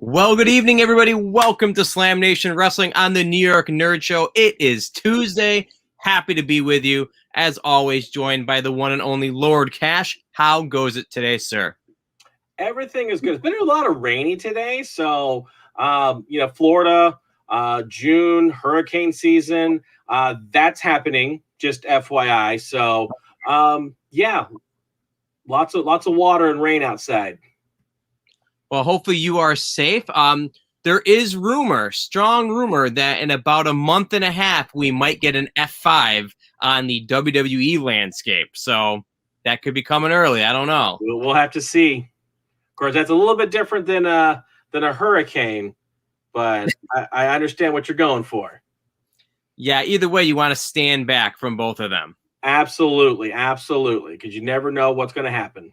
Well, good evening, everybody. Welcome to Slam Nation Wrestling on the New York Nerd Show. It is Tuesday. Happy to be with you. As always, joined by the one and only Lord Cash. How goes it today, sir? Everything is good. It's been a lot of rainy today. So, Florida, June, hurricane season, that's happening, just FYI. So, lots of water and rain outside. Well, hopefully you are safe. There is strong rumor, that in about a month and a half, we might get an F5 on the WWE landscape. So that could be coming early. I don't know. We'll have to see. Of course, that's a little bit different than a hurricane, but I understand what you're going for. Yeah, either way, you want to stand back from both of them. Absolutely, because you never know what's going to happen.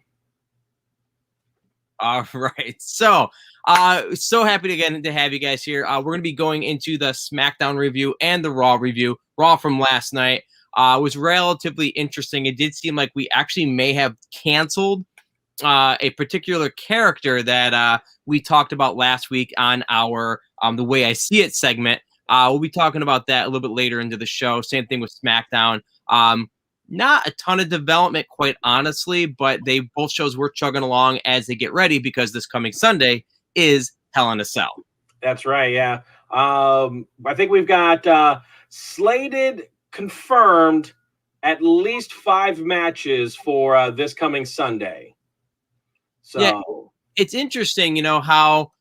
All right. So happy to have you guys here. We're going to be going into the SmackDown review and the Raw review. Raw from last night was relatively interesting. It did seem like we actually may have canceled a particular character that we talked about last week on our The Way I See It segment. We'll be talking about that a little bit later into the show. Same thing with SmackDown. Not a ton of development, quite honestly, but both shows were chugging along as they get ready because this coming Sunday is Hell in a Cell. That's right, yeah. I think we've got slated, confirmed, at least 5 matches for this coming Sunday. So yeah, it's interesting, how.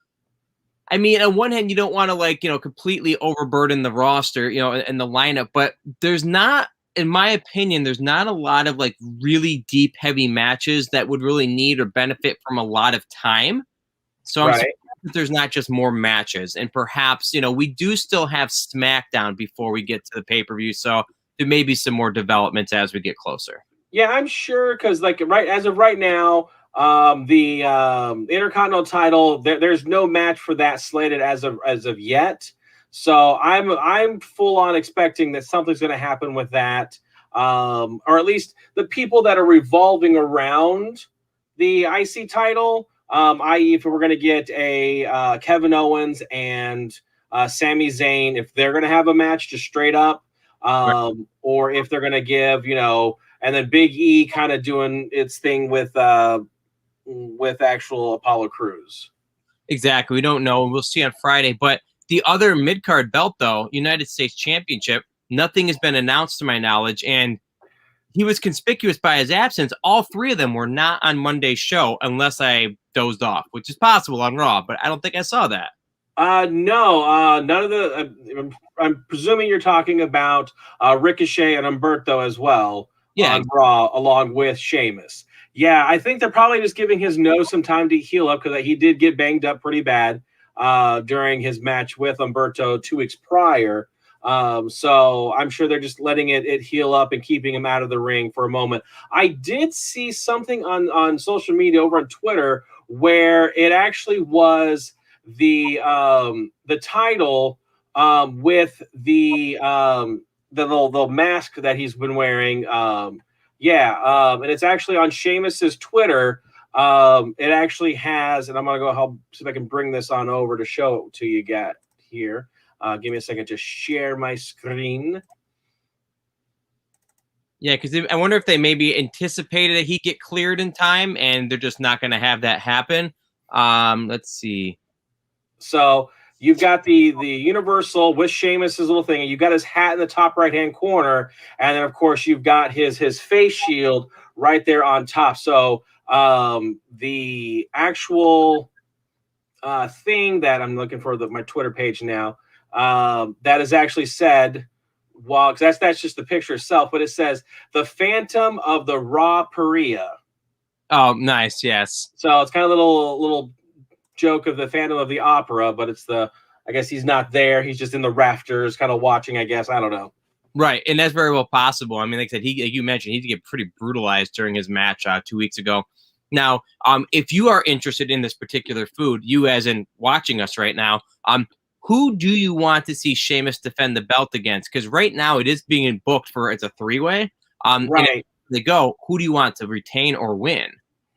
I mean, on one hand, you don't want to completely overburden the roster, and the lineup, but there's not. In my opinion, there's not a lot of really deep, heavy matches that would really need or benefit from a lot of time. So I'm surprised that there's not just more matches. And perhaps, we do still have SmackDown before we get to the pay-per-view. So there may be some more developments as we get closer. Yeah, I'm sure because as of right now, the Intercontinental title, there's no match for that slated as of yet. So I'm full on expecting that something's going to happen with that, or at least the people that are revolving around the IC title, i.e., if we're going to get a Kevin Owens and Sami Zayn, if they're going to have a match just straight up, or if they're going to give, and then Big E kind of doing its thing with actual Apollo Crews. Exactly. We don't know. We'll see on Friday, but. The other mid-card belt, though, United States Championship, nothing has been announced to my knowledge, and he was conspicuous by his absence. All 3 of them were not on Monday's show unless I dozed off, which is possible on Raw, but I don't think I saw that. No, none of the I'm presuming you're talking about Ricochet and Humberto as well on Raw, along with Sheamus. Yeah, I think they're probably just giving his nose some time to heal up because he did get banged up pretty bad during his match with Humberto 2 weeks prior. So I'm sure they're just letting it heal up and keeping him out of the ring for a moment. I did see something on social media over on Twitter where it actually was the title with the little mask that he's been wearing. And it's actually on Sheamus's Twitter. It actually has, and I'm going to go help see if I can bring this on over to show it to you guys here. Give me a second to share my screen. Yeah, because I wonder if they maybe anticipated that he'd get cleared in time, and they're just not going to have that happen. Let's see. So you've got the Universal with Sheamus's little thing, and you've got his hat in the top right-hand corner, and then, of course, you've got his face shield right there on top. So the actual thing that I'm looking for, my Twitter page now, that is actually said, well, because that's just the picture itself, but it says the Phantom of the Raw Paria. Oh, nice, yes. So it's kind of a little joke of the Phantom of the Opera, but it's I guess he's not there. He's just in the rafters, kind of watching, I guess. I don't know. Right, and that's very well possible. I mean, like I said, like you mentioned, he did get pretty brutalized during his match 2 weeks ago. Now, if you are interested in this particular food, you as in watching us right now, who do you want to see Sheamus defend the belt against? Because right now it is being booked it's a 3-way. Right. They go, who do you want to retain or win?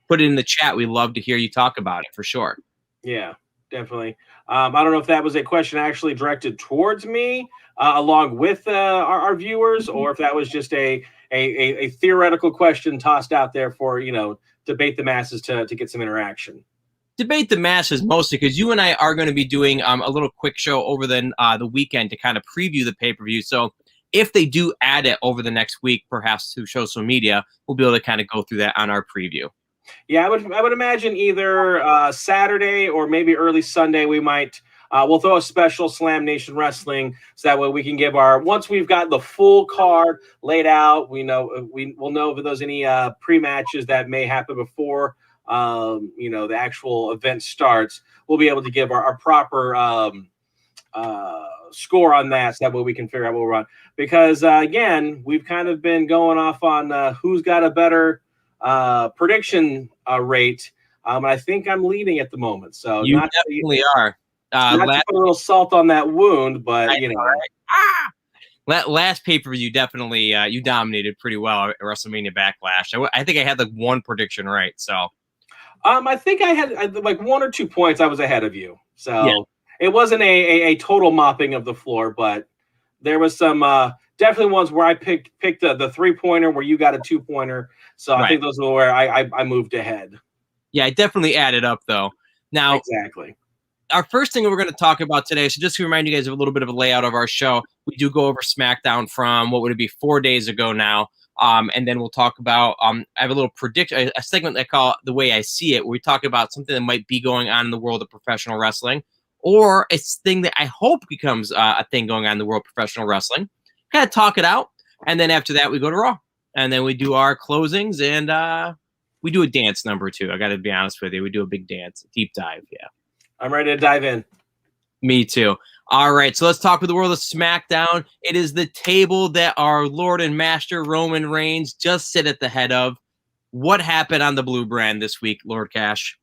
Put it in the chat. We love to hear you talk about it for sure. Yeah. definitely. I don't know if that was a question actually directed towards me, along with our viewers, or if that was just a theoretical question tossed out there for debate the masses to get some interaction. Debate the masses mostly because you and I are going to be doing a little quick show over the weekend to kind of preview the pay-per-view. So if they do add it over the next week, perhaps through social media, we'll be able to kind of go through that on our preview. Yeah, I would imagine either Saturday or maybe early Sunday we might we'll throw a special Slam Nation Wrestling so that way we can give once we've got the full card laid out, we'll know if there's any pre-matches that may happen before the actual event starts. We'll be able to give our proper score on that so that way we can figure out what we're on. Because again, we've kind of been going off on who's got a better prediction rate. I think I'm leading at the moment. So you definitely are. Not to put a little salt on that wound, but last pay-per-view definitely you dominated pretty well at WrestleMania Backlash. I think I had like one prediction right. So I think I had like 1 or 2 points I was ahead of you. So it wasn't a total mopping of the floor, but there was some definitely ones where I picked the 3-pointer where you got a 2-pointer. So I think those were where I moved ahead. Yeah, I definitely added up though. Now exactly. Our first thing we're going to talk about today, so just to remind you guys of a little bit of a layout of our show, we do go over SmackDown from what would it be 4 days ago now, and then we'll talk about I have a little prediction, a segment I call The Way I See It, where we talk about something that might be going on in the world of professional wrestling, or a thing that I hope becomes a thing going on in the world of professional wrestling. Kind of talk it out, and then after that we go to Raw, and then we do our closings, and we do a dance number too. I got to be honest with you, we do a big dance, a deep dive, yeah. I'm ready to dive in. Me too. All right, so let's talk with the world of SmackDown. It is the table that our Lord and Master Roman Reigns just sit at the head of. What happened on the Blue Brand this week, Lord Cash?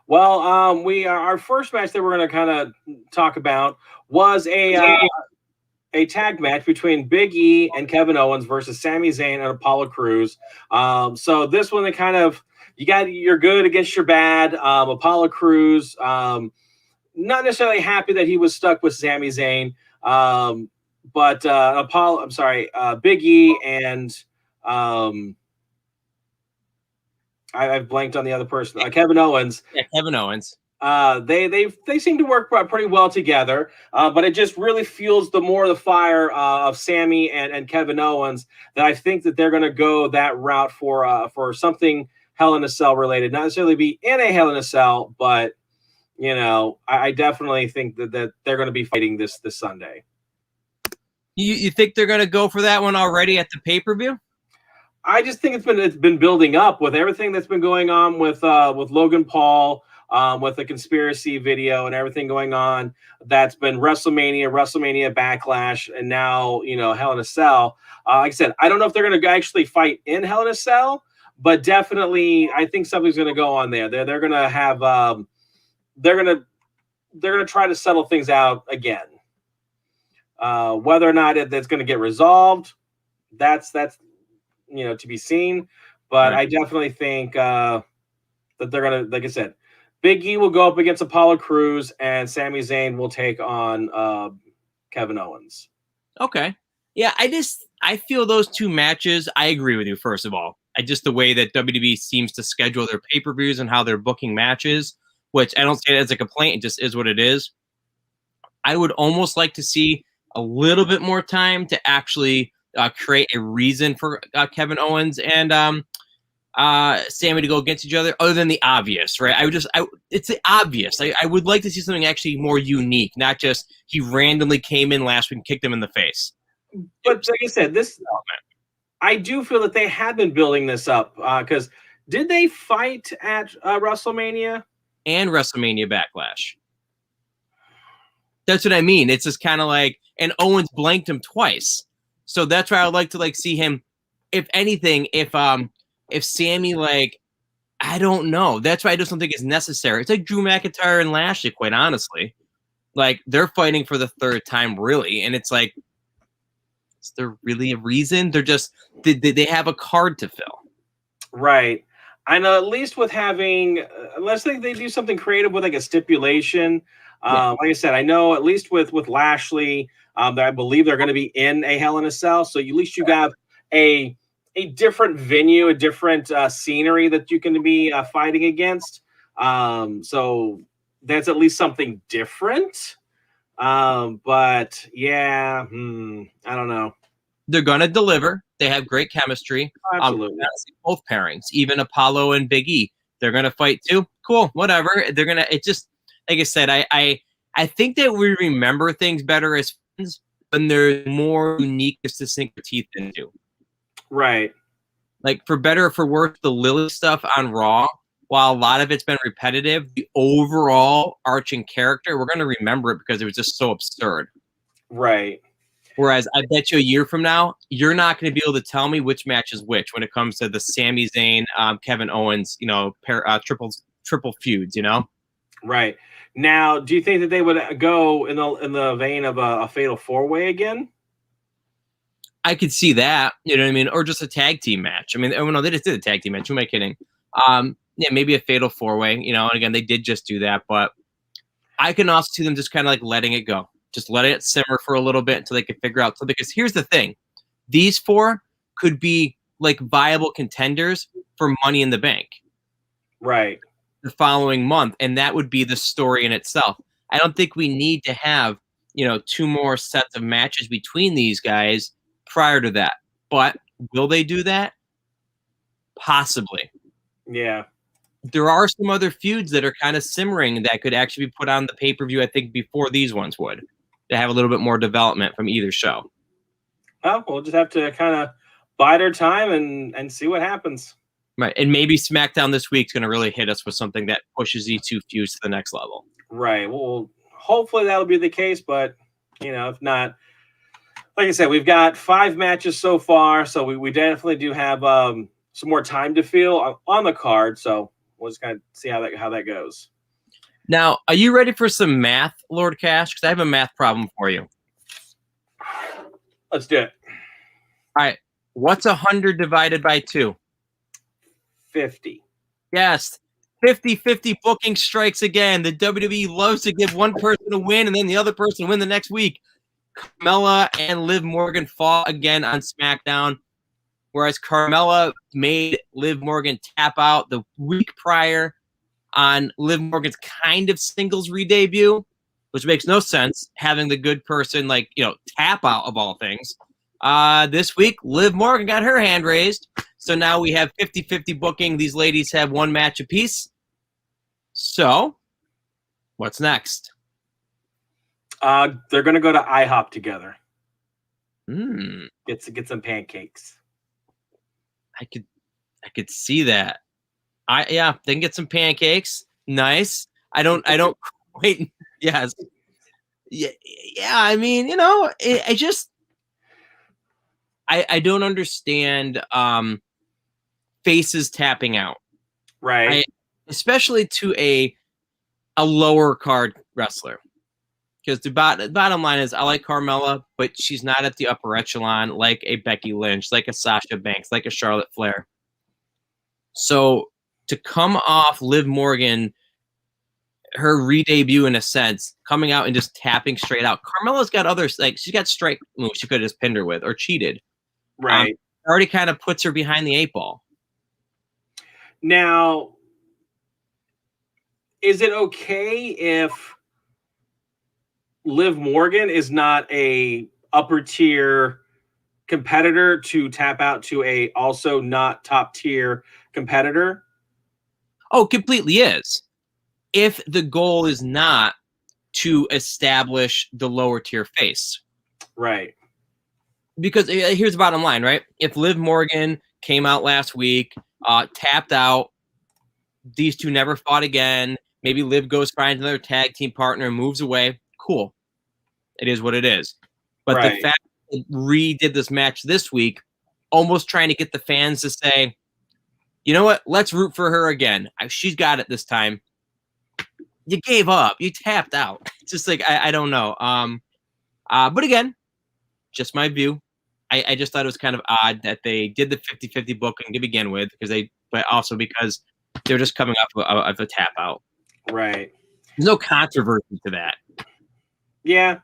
Well, our first match that we're going to kind of talk about was a tag match between Big E and Kevin Owens versus Sami Zayn and Apollo Crews. So this one, they kind of you're good against your bad. Apollo Crews, not necessarily happy that he was stuck with Sami Zayn, but Big E and I've blanked on the other person, Kevin Owens. Yeah, Kevin Owens. They seem to work pretty well together, but it just really fuels the more the fire of Sami and Kevin Owens that I think that they're going to go that route for something Hell in a Cell related, not necessarily be in a Hell in a Cell, but I definitely think that they're going to be fighting this Sunday. You think they're going to go for that one already at the pay-per-view? I just think it's been building up with everything that's been going on with Logan Paul, with the conspiracy video and everything going on. That's been WrestleMania Backlash, and now Hell in a Cell. Like I said, I don't know if they're going to actually fight in Hell in a Cell, but definitely I think something's going to go on there. They're going to have they're going to try to settle things out again. Whether or not that's going to get resolved, that's to be seen. But right. I definitely think that they're going to, like I said, Big E will go up against Apollo Crews, and Sami Zayn will take on Kevin Owens. Okay. Yeah, I feel those two matches, I agree with you, first of all. The way that WWE seems to schedule their pay-per-views and how they're booking matches, which I don't say it as a complaint, it just is what it is. I would almost like to see a little bit more time to actually create a reason for Kevin Owens and Sami to go against each other, other than the obvious, right? It's the obvious. I would like to see something actually more unique, not just he randomly came in last week and kicked him in the face. But like I said, I do feel that they have been building this up because did they fight at WrestleMania? And WrestleMania Backlash. That's what I mean. It's just kind of like, and Owens blanked him twice. So that's why I would like to see him, if anything, if Sami, I don't know. That's why I just don't think it's necessary. It's like Drew McIntyre and Lashley, quite honestly. They're fighting for the third time, really. And it's like, is there really a reason? They're just, they have a card to fill. Right. I know at least with having, unless they do something creative with like a stipulation. Like I said, I know at least with Lashley, that I believe they're going to be in a Hell in a Cell. So at least you have a different venue, a different scenery that you can be fighting against. So that's at least something different. But yeah, I don't know. They're going to deliver. They have great chemistry. Absolutely. Both pairings, even Apollo and Big E, they're going to fight too. Cool, whatever. They're going to, it just, like I said, I think that we remember things better as friends when there's more uniqueness to sink your teeth into. Right. Like, for better or for worse, the Lily stuff on Raw, while a lot of it's been repetitive, the overall arching character, we're going to remember it because it was just so absurd. Right. Whereas I bet you a year from now, you're not going to be able to tell me which match is which when it comes to the Sami Zayn, Kevin Owens, triple feuds, Right. Now, do you think that they would go in the vein of a fatal 4-way again? I could see that, you know what I mean? Or just a tag team match. I mean, oh no, they just did a tag team match. Who am I kidding? Yeah, maybe a fatal 4-way, and again, they did just do that, but I can also see them just kind of like letting it go. Just letting it simmer for a little bit until they can figure out something. Because here's the thing. These four could be like viable contenders for Money in the Bank. Right. The following month. And that would be the story in itself. I don't think we need to have, 2 more sets of matches between these guys prior to that. But will they do that? Possibly. Yeah. There are some other feuds that are kind of simmering that could actually be put on the pay-per-view, I think, before these ones would. To have a little bit more development from either show. Well, we'll just have to kind of bide our time and see what happens. Right, and maybe SmackDown this week is going to really hit us with something that pushes these two feuds to the next level. Right. Well, hopefully that'll be the case, but, if not, like I said, we've got 5 matches so far, so we definitely do have some more time to fill on the card, so we'll just kind of see how that goes. Now, are you ready for some math, Lord Cash? Because I have a math problem for you. Let's do it. All right. What's 100 divided by 2? 50. Yes. 50-50 booking strikes again. The WWE loves to give one person a win and then the other person win the next week. Camella and Liv Morgan fought again on SmackDown, whereas Carmella made Liv Morgan tap out the week prior on Liv Morgan's kind of singles re-debut, which makes no sense, having the good person, tap out of all things. This week, Liv Morgan got her hand raised, so now we have 50-50 booking. These ladies have 1 match apiece. So, what's next? They're going to go to IHOP together. Get some pancakes. I could see that. They can get some pancakes. Nice. I don't wait. Yes. Yeah. I mean, I don't understand faces tapping out. Right. Especially to a lower card wrestler. Because the bottom line is I like Carmella, but she's not at the upper echelon like a Becky Lynch, like a Sasha Banks, like a Charlotte Flair. So to come off Liv Morgan, her re-debut in a sense, coming out and just tapping straight out. Carmella's got others, she's got strike moves she could have just pinned her with or cheated. Right. Already kind of puts her behind the 8 ball. Now, is it okay if Liv Morgan is not a upper tier competitor to tap out to a also not top tier competitor? Oh, completely is. If the goal is not to establish the lower tier face. Right. Because here's the bottom line, right? If Liv Morgan came out last week, tapped out, these two never fought again, maybe Liv goes finds another tag team partner and moves away, cool. It is what it is. But the fact that Rhea did this match this week, almost trying to get the fans to say, you know what? Let's root for her again. She's got it this time. You gave up. You tapped out. It's just I don't know. But again, just my view. I just thought it was kind of odd that they did the 50-50 booking to begin with because they but also because they're just coming off of a tap out. Right. There's no controversy to that. Yeah.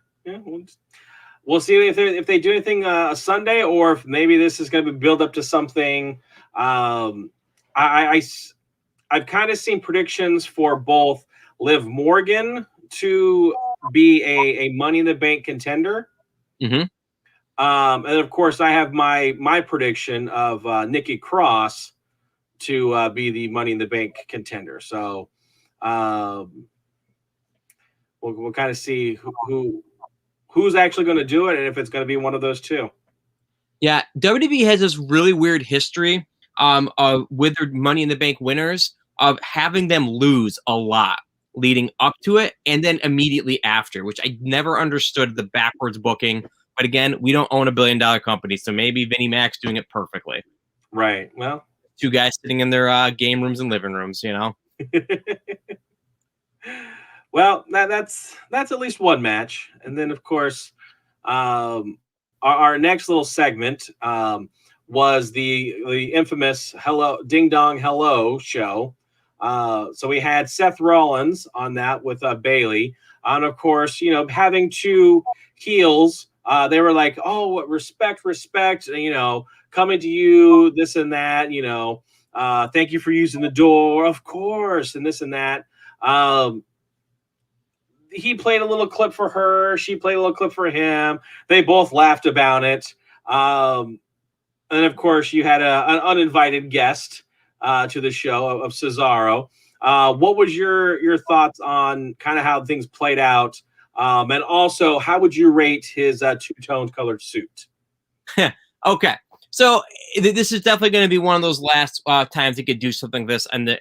We'll see if they do anything Sunday, or if maybe this is going to be build up to something. I've kind of seen predictions for both Liv Morgan to be a Money in the Bank contender. Mm-hmm. And of course, I have my prediction of Nikki Cross to be the Money in the Bank contender. So we'll kind of see who's actually going to do it, and if it's going to be one of those two. Yeah, WWE has this really weird history with their Money in the Bank winners of having them lose a lot leading up to it and then immediately after, which I never understood the backwards booking. But again, we don't own $1 billion company, so maybe Vinnie Mac's doing it perfectly. Right. Well, two guys sitting in their game rooms and living rooms, you know. Well, that's at least one match, and then of course, our next little segment was the infamous Hello Ding Dong Hello show. So we had Seth Rollins on that with Bayley, and of course, you know, having two heels. They were like, oh, respect, you know, coming to you, this and that, you know, thank you for using the door, of course, and this and that. He played a little clip for her. She played a little clip for him. They both laughed about it. And of course, you had an uninvited guest to the show of Cesaro. What was your thoughts on kind of how things played out? And also, how would you rate his two-toned colored suit? Okay, so this is definitely going to be one of those last times they could do something like this in the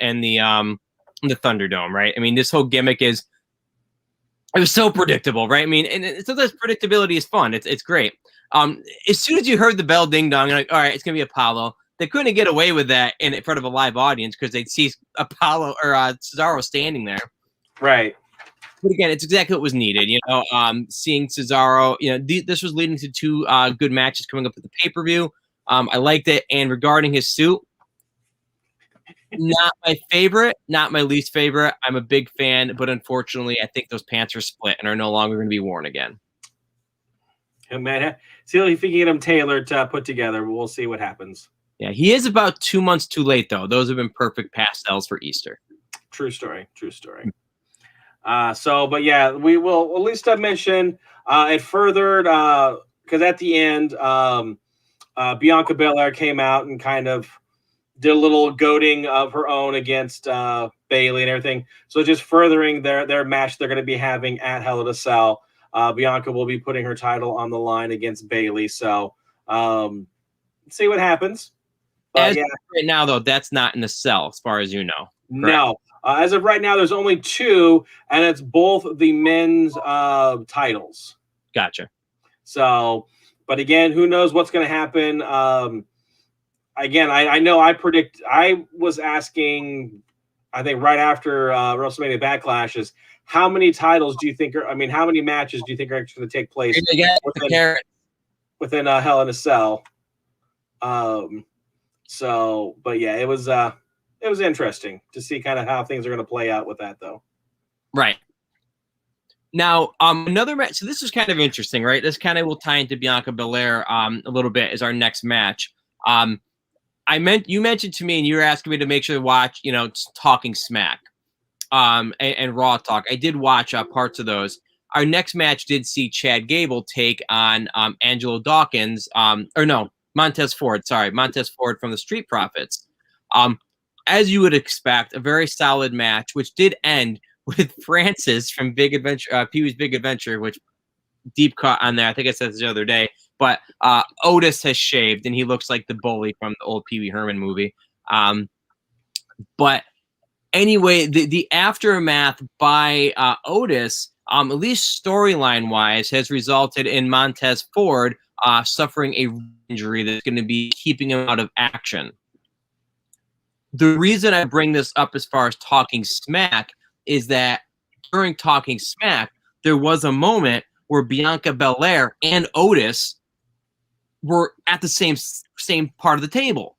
Thunderdome, right? I mean, this whole gimmick it was so predictable, right? I mean, and sometimes predictability is fun. It's great. As soon as you heard the bell ding dong, you're like, all right, it's gonna be Apollo. They couldn't get away with that in front of a live audience because they'd see Apollo or Cesaro standing there, right? But again, it's exactly what was needed. You know, seeing Cesaro. You know, this was leading to two good matches coming up at the pay-per-view. I liked it. And regarding his suit, not my favorite, not my least favorite. I'm a big fan, but unfortunately, I think those pants are split and are no longer going to be worn again. Oh, man, see if you can get them tailored to put together. We'll see what happens. Yeah, he is about 2 months too late, though. Those have been perfect pastels for Easter. True story. But yeah, we will at least mention it furthered because at the end, Bianca Belair came out and kind of did a little goading of her own against Bayley and everything. So just furthering their match they're going to be having at Hell in a Cell. Bianca will be putting her title on the line against Bayley. So see what happens. But right now, though, that's not in the cell, as far as you know. Correct? No. As of right now, there's only two, and it's both the men's titles. Gotcha. So, but again, who knows what's going to happen? Again, I know I was asking, I think right after WrestleMania Backlash is how many titles do you think how many matches do you think are actually going to take place within Hell in a Cell? So, but yeah, it was interesting to see kind of how things are going to play out with that, though. Right. Now, another match. So this is kind of interesting, right? This kind of will tie into Bianca Belair a little bit as our next match. You mentioned to me, and you were asking me to make sure to watch, you know, Talking Smack, and Raw Talk. I did watch parts of those. Our next match did see Chad Gable take on Angelo Dawkins, Montez Ford. Sorry, Montez Ford from the Street Profits. As you would expect, a very solid match, which did end with Francis from Big Adventure, Pee-wee's Big Adventure, which deep cut on there. I think I said this the other day, but Otis has shaved and he looks like the bully from the old Pee Wee Herman movie. But anyway, the aftermath by Otis, at least storyline wise, has resulted in Montez Ford suffering a injury that's going to be keeping him out of action. The reason I bring this up as far as Talking Smack is that during Talking Smack, there was a moment where Bianca Belair and Otis were at the same part of the table.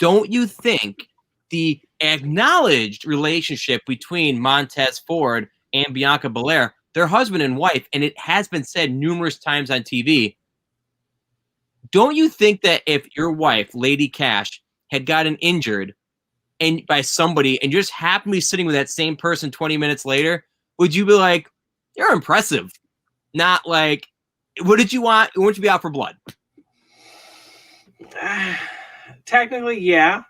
don't you think the acknowledged relationship between Montez Ford and Bianca Belair, their husband and wife, and it has been said numerous times on TV, don't you think that if your wife, Lady Cash, had gotten injured and by somebody and you're just happily sitting with that same person 20 minutes later, would you be like, you're impressive? Not like, what did you want? Wouldn't you be out for blood? Technically, yeah.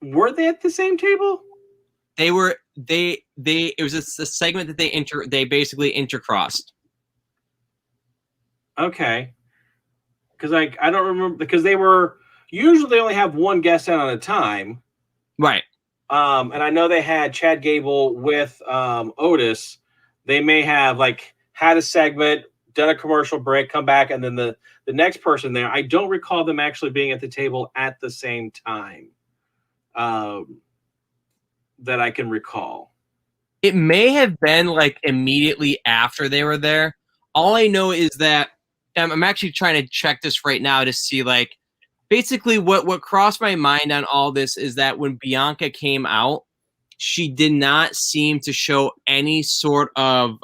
Were they at the same table? They were. It was a segment that they basically intercrossed. Okay. Because I don't remember, because they were usually they only have one guest in at a time. Right. And I know they had Chad Gable with Otis. They may have like had a segment, done a commercial break, come back, and then the next person there. I don't recall them actually being at the table at the same time. That I can recall. It may have been like immediately after they were there. All I know is that I'm actually trying to check this right now to see like basically what crossed my mind on all this is that when Bianca came out, she did not seem to show any sort of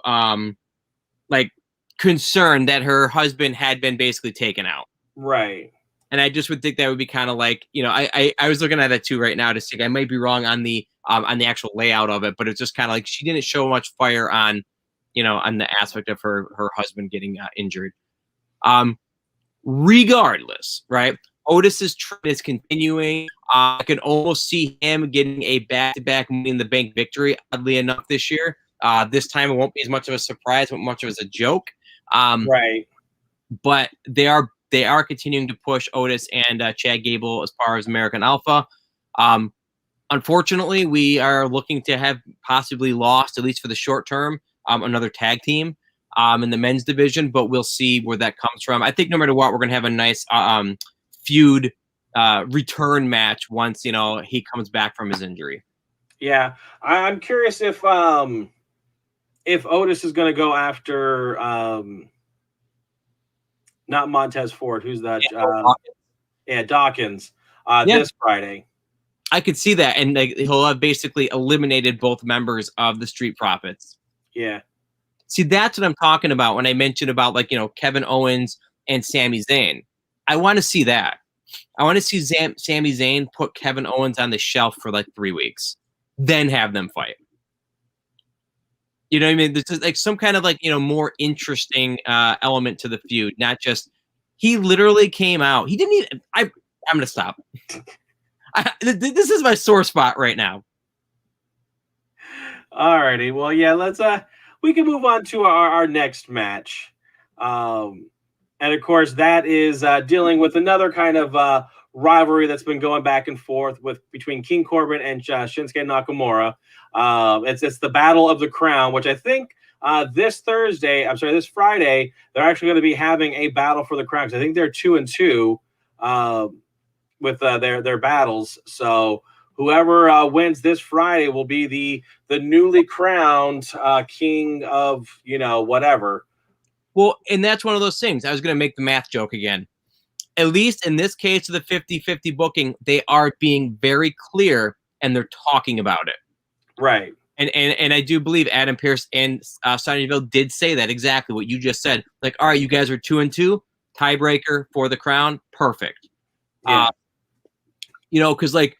like concern that her husband had been basically taken out. Right. And I just would think that would be kind of like, you know, I was looking at that too right now to see. I might be wrong on the actual layout of it, but it's just kind of like she didn't show much fire on, you know, on the aspect of her husband getting injured. Regardless, right? Otis's trend is continuing. I can almost see him getting a back-to-back Money in the Bank victory. Oddly enough, this year, this time it won't be as much of a surprise, but much of as a joke. Right. But they are continuing to push Otis and Chad Gable as far as American Alpha. Unfortunately, we are looking to have possibly lost, at least for the short term, another tag team in the men's division, but we'll see where that comes from. I think no matter what, we're going to have a nice feud return match once, you know, he comes back from his injury. Yeah. I'm curious if Otis is going to go after not Montez Ford. Who's that? Dawkins. This Friday. I could see that, and like, he'll have basically eliminated both members of the Street Profits. Yeah. See, that's what I'm talking about when I mentioned about, like, you know, Kevin Owens and Sami Zayn. I want to see that. I want to see Sami Zayn put Kevin Owens on the shelf for like 3 weeks, then have them fight. You know what I mean? There's just like some kind of like, you know, more interesting element to the feud, not just he literally came out. He didn't even. I'm going to stop. This is my sore spot right now. Alrighty, well, yeah, let's we can move on to our next match, and of course that is dealing with another kind of rivalry that's been going back and forth between King Corbin and Shinsuke Nakamura. It's the Battle of the Crown, which I think this Friday they're actually going to be having a battle for the crown. Because I think they're 2-2. With their battles, so whoever wins this Friday will be the newly crowned king of, you know, whatever. Well, and that's one of those things. I was going to make the math joke again. At least in this case of the 50-50 booking, they are being very clear and they're talking about it. Right. And I do believe Adam Pearce and Sonya Deville did say that exactly what you just said. Like, all right, you guys are 2-2, tiebreaker for the crown, perfect. Yeah. You know, because like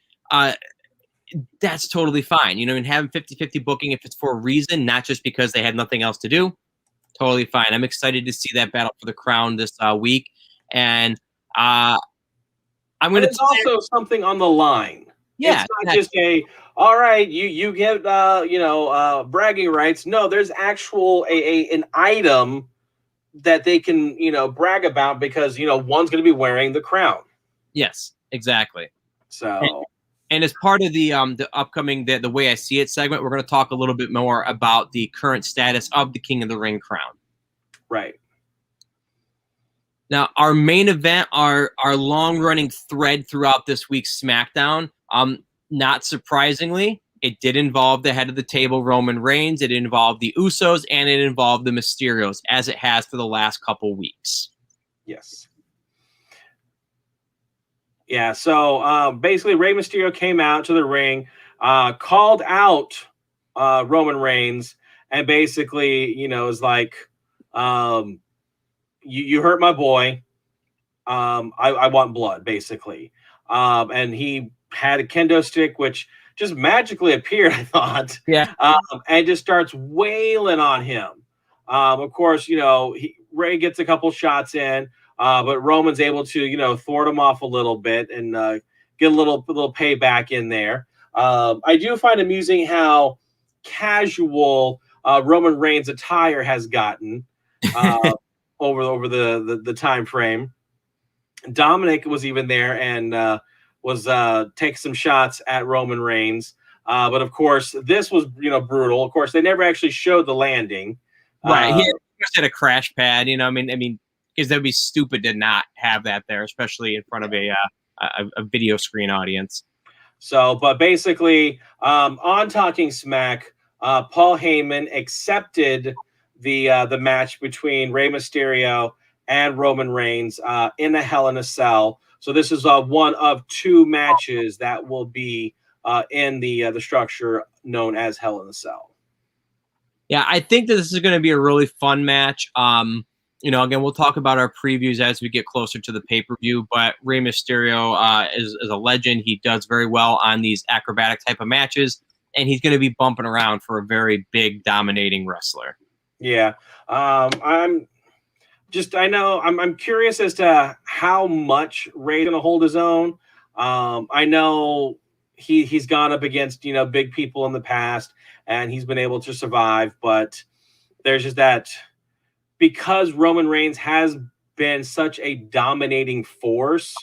that's totally fine. You know, and having 50-50 booking if it's for a reason, not just because they had nothing else to do, totally fine. I'm excited to see that battle for the crown this week, and I'm going to. There's also something on the line. Yeah, it's not just all right. You get bragging rights. No, there's actual an item that they can, you know, brag about because, you know, one's going to be wearing the crown. Yes, exactly. So, and as part of the upcoming the way I see it segment, we're going to talk a little bit more about the current status of the King of the Ring crown. Right. Now, our main event, our long running thread throughout this week's SmackDown. Not surprisingly, it did involve the head of the table, Roman Reigns. It involved the Usos, and it involved the Mysterios, as it has for the last couple weeks. Yes. Yeah, so basically Rey Mysterio came out to the ring, called out Roman Reigns, and basically, is like, you hurt my boy. I want blood, basically. And he had a kendo stick, which just magically appeared, I thought. Yeah. And just starts wailing on him. Of course, Rey gets a couple shots in, but Roman's able to, thwart him off a little bit and get a little payback in there. I do find amusing how casual Roman Reigns' attire has gotten over the time frame. Dominic was even there and was taking some shots at Roman Reigns. But of course, this was brutal. Of course, they never actually showed the landing. Right, he just had a crash pad. I mean, because that'd be stupid to not have that there, especially in front of a video screen audience. So, but basically, on Talking Smack, Paul Heyman accepted the match between Rey Mysterio and Roman Reigns in a Hell in a Cell. So this is one of two matches that will be in the structure known as Hell in a Cell. Yeah, I think that this is going to be a really fun match. Again, we'll talk about our previews as we get closer to the pay-per-view, but Rey Mysterio is a legend. He does very well on these acrobatic type of matches, and he's going to be bumping around for a very big, dominating wrestler. Yeah. I'm curious as to how much Rey's going to hold his own. I know he's gone up against, big people in the past, and he's been able to survive, but there's just that, because Roman Reigns has been such a dominating force,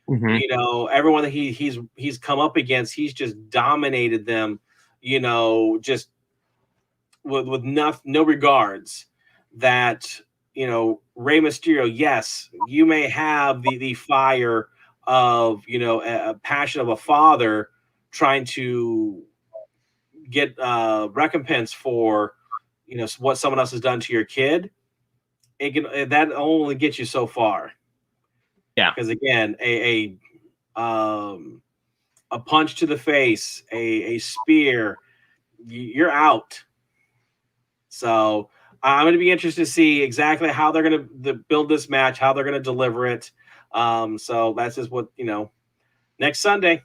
everyone that he's come up against, he's just dominated them, just with no regards, that, Rey Mysterio, yes, you may have the fire of, a passion of a father trying to get recompense for, what someone else has done to your kid. That only gets you so far. Yeah, because again, a punch to the face, a spear, you're out. So I'm going to be interested to see exactly how they're going to build this match, how they're going to deliver it. So that's just what, next Sunday,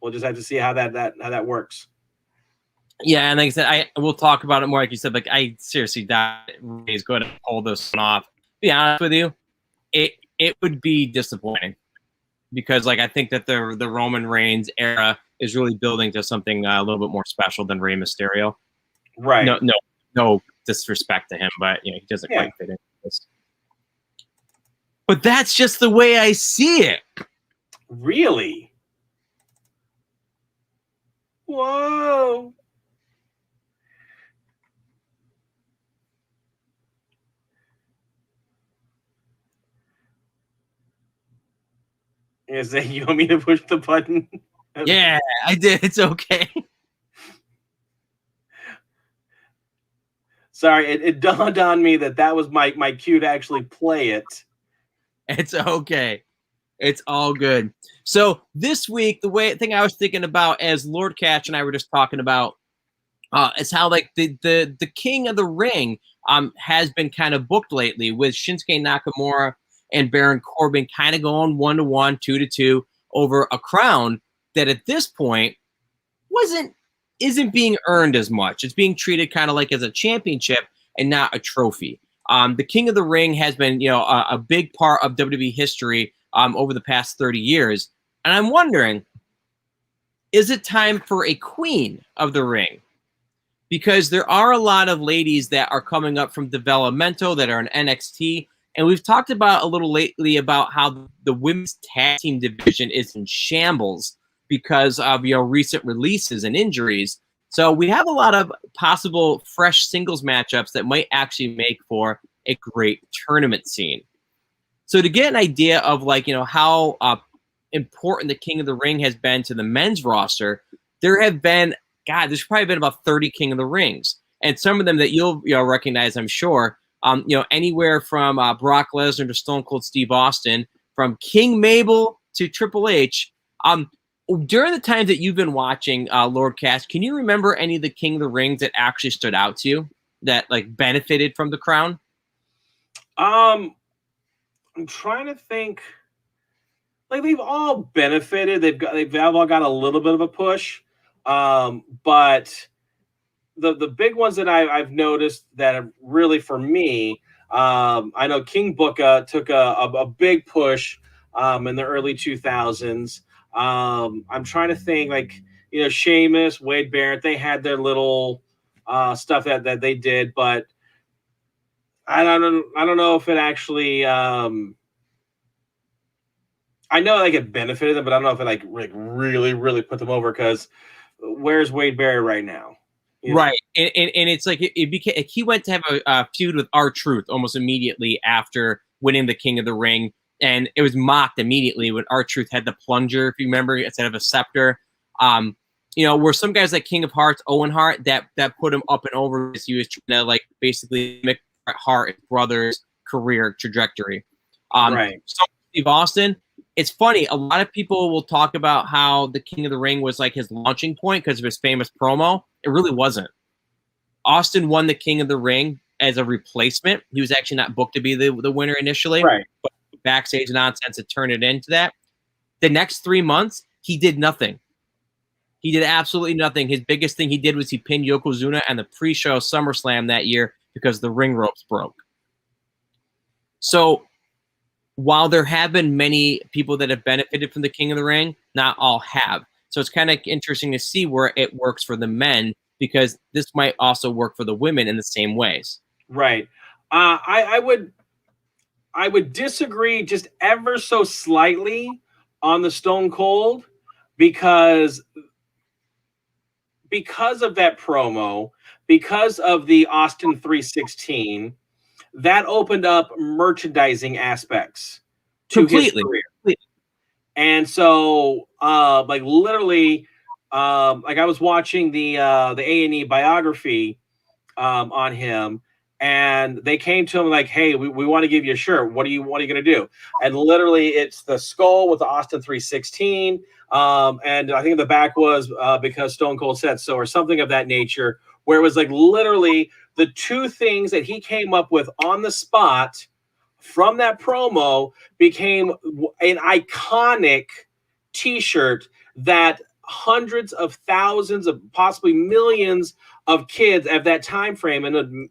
we'll just have to see how that works. Yeah, and like I said, we'll talk about it more. Like you said, like I seriously doubt Rey's going to pull this one off. To be honest with you, it would be disappointing, because like I think that the Roman Reigns era is really building to something a little bit more special than Rey Mysterio. Right. No disrespect to him, but he doesn't quite fit into this. But that's just the way I see it. Really? Whoa. Is that, you want me to push the button? Yeah, I did. It's okay. Sorry, it dawned on me that was my cue to actually play it. It's okay. It's all good. So this week, the thing I was thinking about, as Lord Cash and I were just talking about, is how like the King of the Ring has been kind of booked lately, with Shinsuke Nakamura and Baron Corbin kind of going 1-1, 2-2 over a crown that at this point isn't being earned as much. It's being treated kind of like as a championship and not a trophy. The King of the Ring has been, a big part of WWE history over the past 30 years. And I'm wondering, is it time for a Queen of the Ring? Because there are a lot of ladies that are coming up from developmental that are in NXT. And we've talked about a little lately about how the women's tag team division is in shambles because of recent releases and injuries. So we have a lot of possible fresh singles matchups that might actually make for a great tournament scene. So to get an idea of how important the King of the Ring has been to the men's roster, there have been, there's probably been about 30 King of the Rings, and some of them that you'll recognize, I'm sure. Anywhere from Brock Lesnar to Stone Cold Steve Austin, from King Mabel to Triple H. During the times that you've been watching Lord Cash, can you remember any of the King of the Rings that actually stood out to you that like benefited from the crown? I'm trying to think. Like they've all benefited. They've all got a little bit of a push, but the big ones that I've noticed that are really for me. I know King Booker took a big push in the early 2000s. I'm trying to think like Sheamus, Wade Barrett. They had their little stuff that they did, but I don't know if it actually. I know like it benefited them, but I don't know if it like really put them over because where's Wade Barrett right now? Right, and it's like it became he went to have a feud with R-Truth almost immediately after winning the King of the Ring, and it was mocked immediately when R-Truth had the plunger, if you remember, instead of a scepter. Where some guys like King of Hearts, Owen Hart, that put him up and over because he was trying to like basically make Bret Hart's brother's career trajectory. Right. So Steve Austin. It's funny. A lot of people will talk about how the King of the Ring was like his launching point because of his famous promo. It really wasn't. Austin won the King of the Ring as a replacement. He was actually not booked to be the winner initially. Right. But backstage nonsense had turned it into that. The next 3 months, he did nothing. He did absolutely nothing. His biggest thing he did was he pinned Yokozuna and the pre-show SummerSlam that year because the ring ropes broke. So while there have been many people that have benefited from the King of the Ring, not all have. So it's kind of interesting to see where it works for the men because this might also work for the women in the same ways. Right. I would disagree just ever so slightly on the Stone Cold because of that promo, because of the Austin 316. That opened up merchandising aspects to his career. And so, like literally, like I was watching the A&E biography on him, and they came to him like, "Hey, we want to give you a shirt. What are you going to do?" And literally, it's the skull with the Austin 316, and I think the back was because Stone Cold said so, or something of that nature, where it was like literally the two things that he came up with on the spot from that promo became an iconic T-shirt that hundreds of thousands of possibly millions of kids at that time frame and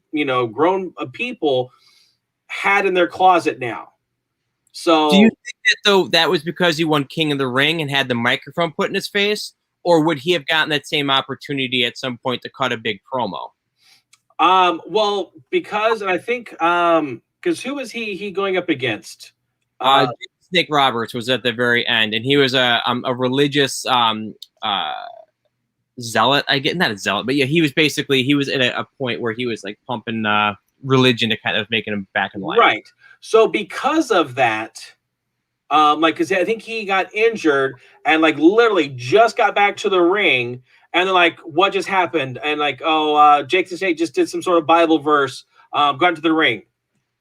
grown people had in their closet now. So do you think that though that was because he won King of the Ring and had the microphone put in his face, or would he have gotten that same opportunity at some point to cut a big promo? Well, because, and I think, because who was he going up against? Nick Roberts was at the very end, and he was a religious zealot. I get not a zealot, but yeah, he was at a point where he was like pumping religion to kind of making him back in line. Right. So because of that, because I think he got injured and like literally just got back to the ring. And then, like, what just happened? And like, Jake the Snake just did some sort of Bible verse, got into the ring,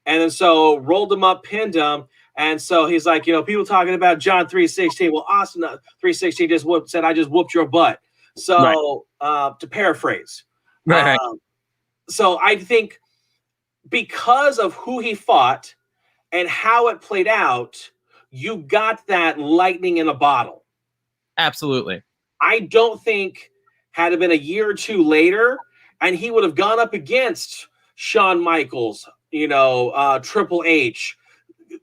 and then so rolled him up, pinned him, and so he's like, people talking about John 3:16. Well, Austin 3:16 just said, "I just whooped your butt." So, right. To paraphrase, right. So I think because of who he fought and how it played out, you got that lightning in a bottle. Absolutely. I don't think. Had it been a year or two later, and he would have gone up against Shawn Michaels, Triple H,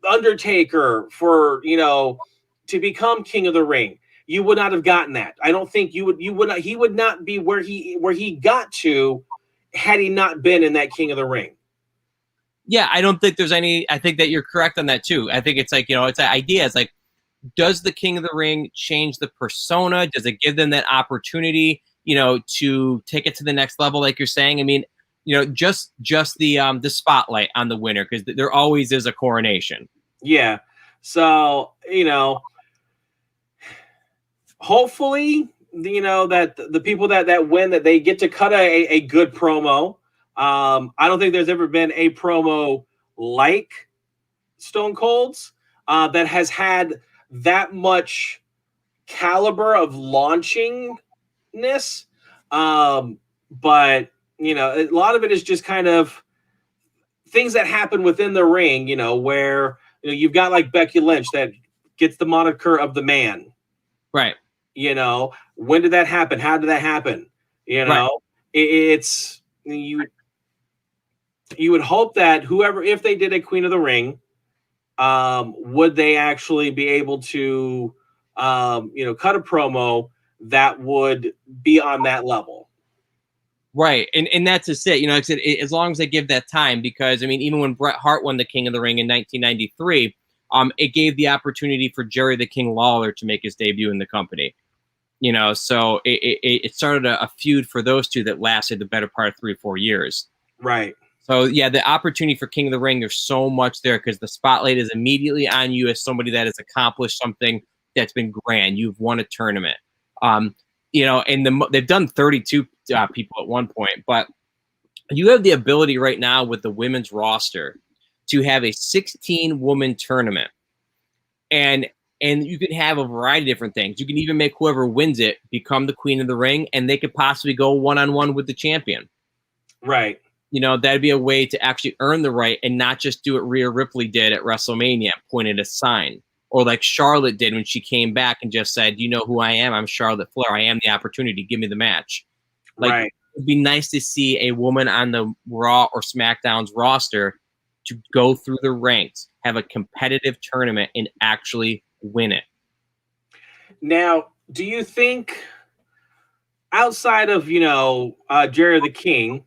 Undertaker for, to become King of the Ring, you would not have gotten that. I don't think he would not be where he got to had he not been in that King of the Ring. Yeah, I don't think there's any. I think that you're correct on that too. I think it's like, it's an idea. It's like, does the King of the Ring change the persona? Does it give them that opportunity? To take it to the next level, like you're saying. I mean, just the spotlight on the winner, because there always is a coronation. Yeah. So, hopefully, that the people that win, that they get to cut a good promo. I don't think there's ever been a promo like Stone Cold's that has had that much caliber of launchingness. But a lot of it is just kind of things that happen within the ring, where you've got like Becky Lynch that gets the moniker of the man. Right. When did that happen? How did that happen? Right. It's you would hope that whoever, if they did a Queen of the Ring, would they actually be able to, cut a promo that would be on that level? Right. And that's just it. Like I said, as long as they give that time, because, I mean, even when Bret Hart won the King of the Ring in 1993, it gave the opportunity for Jerry the King Lawler to make his debut in the company. So it started a feud for those two that lasted the better part of 3 or 4 years. Right. So, yeah, the opportunity for King of the Ring, there's so much there because the spotlight is immediately on you as somebody that has accomplished something that's been grand. You've won a tournament. And they've done 32 people at one point, but you have the ability right now with the women's roster to have a 16-woman tournament. And you can have a variety of different things. You can even make whoever wins it become the Queen of the Ring, and they could possibly go one-on-one with the champion. Right. That'd be a way to actually earn the right and not just do what Rhea Ripley did at WrestleMania, pointed a sign. Or like Charlotte did when she came back and just said, you know who I am? I'm Charlotte Flair. I am the opportunity. Give me the match. Right. It'd be nice to see a woman on the Raw or SmackDown's roster to go through the ranks, have a competitive tournament, and actually win it. Now, do you think outside of, Jerry the King,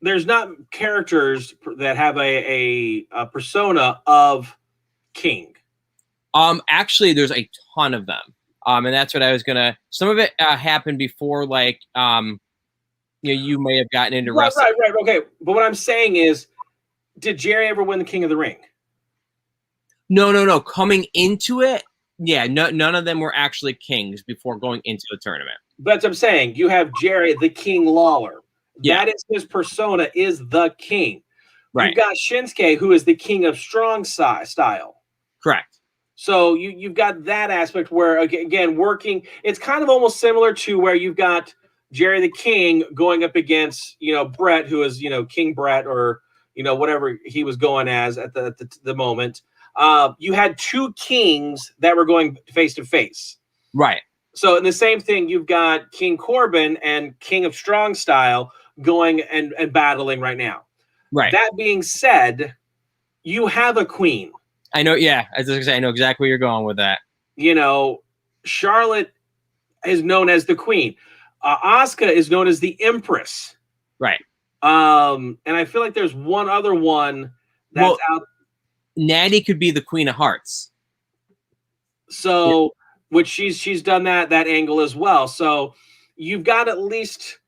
there's not characters that have a persona of King? Actually, there's a ton of them. And that's what I was going to, some of it happened before, like, you may have gotten into wrestling. Right. Okay. But what I'm saying is, did Jerry ever win the King of the Ring? No. Coming into it, yeah, none of them were actually kings before going into the tournament. But I'm saying you have Jerry the King Lawler. Yeah. That is his persona, is the king. Right. You've got Shinsuke, who is the king of strong style. Correct. So you've got that aspect where, again, working. It's kind of almost similar to where you've got Jerry the King going up against, Bret, who is, King Bret, or, whatever he was going as at the moment. You had two kings that were going face to face. Right. So in the same thing, you've got King Corbin and King of Strong Style going and battling right now. Right. That being said, you have a queen. I know. Yeah. As I say, I know exactly where you're going with that. Charlotte is known as the queen. Asuka is known as the Empress. Right. And I feel like there's one other one that's out. Natty could be the Queen of Hearts. So, yeah. Which she's done that angle as well. So you've got at least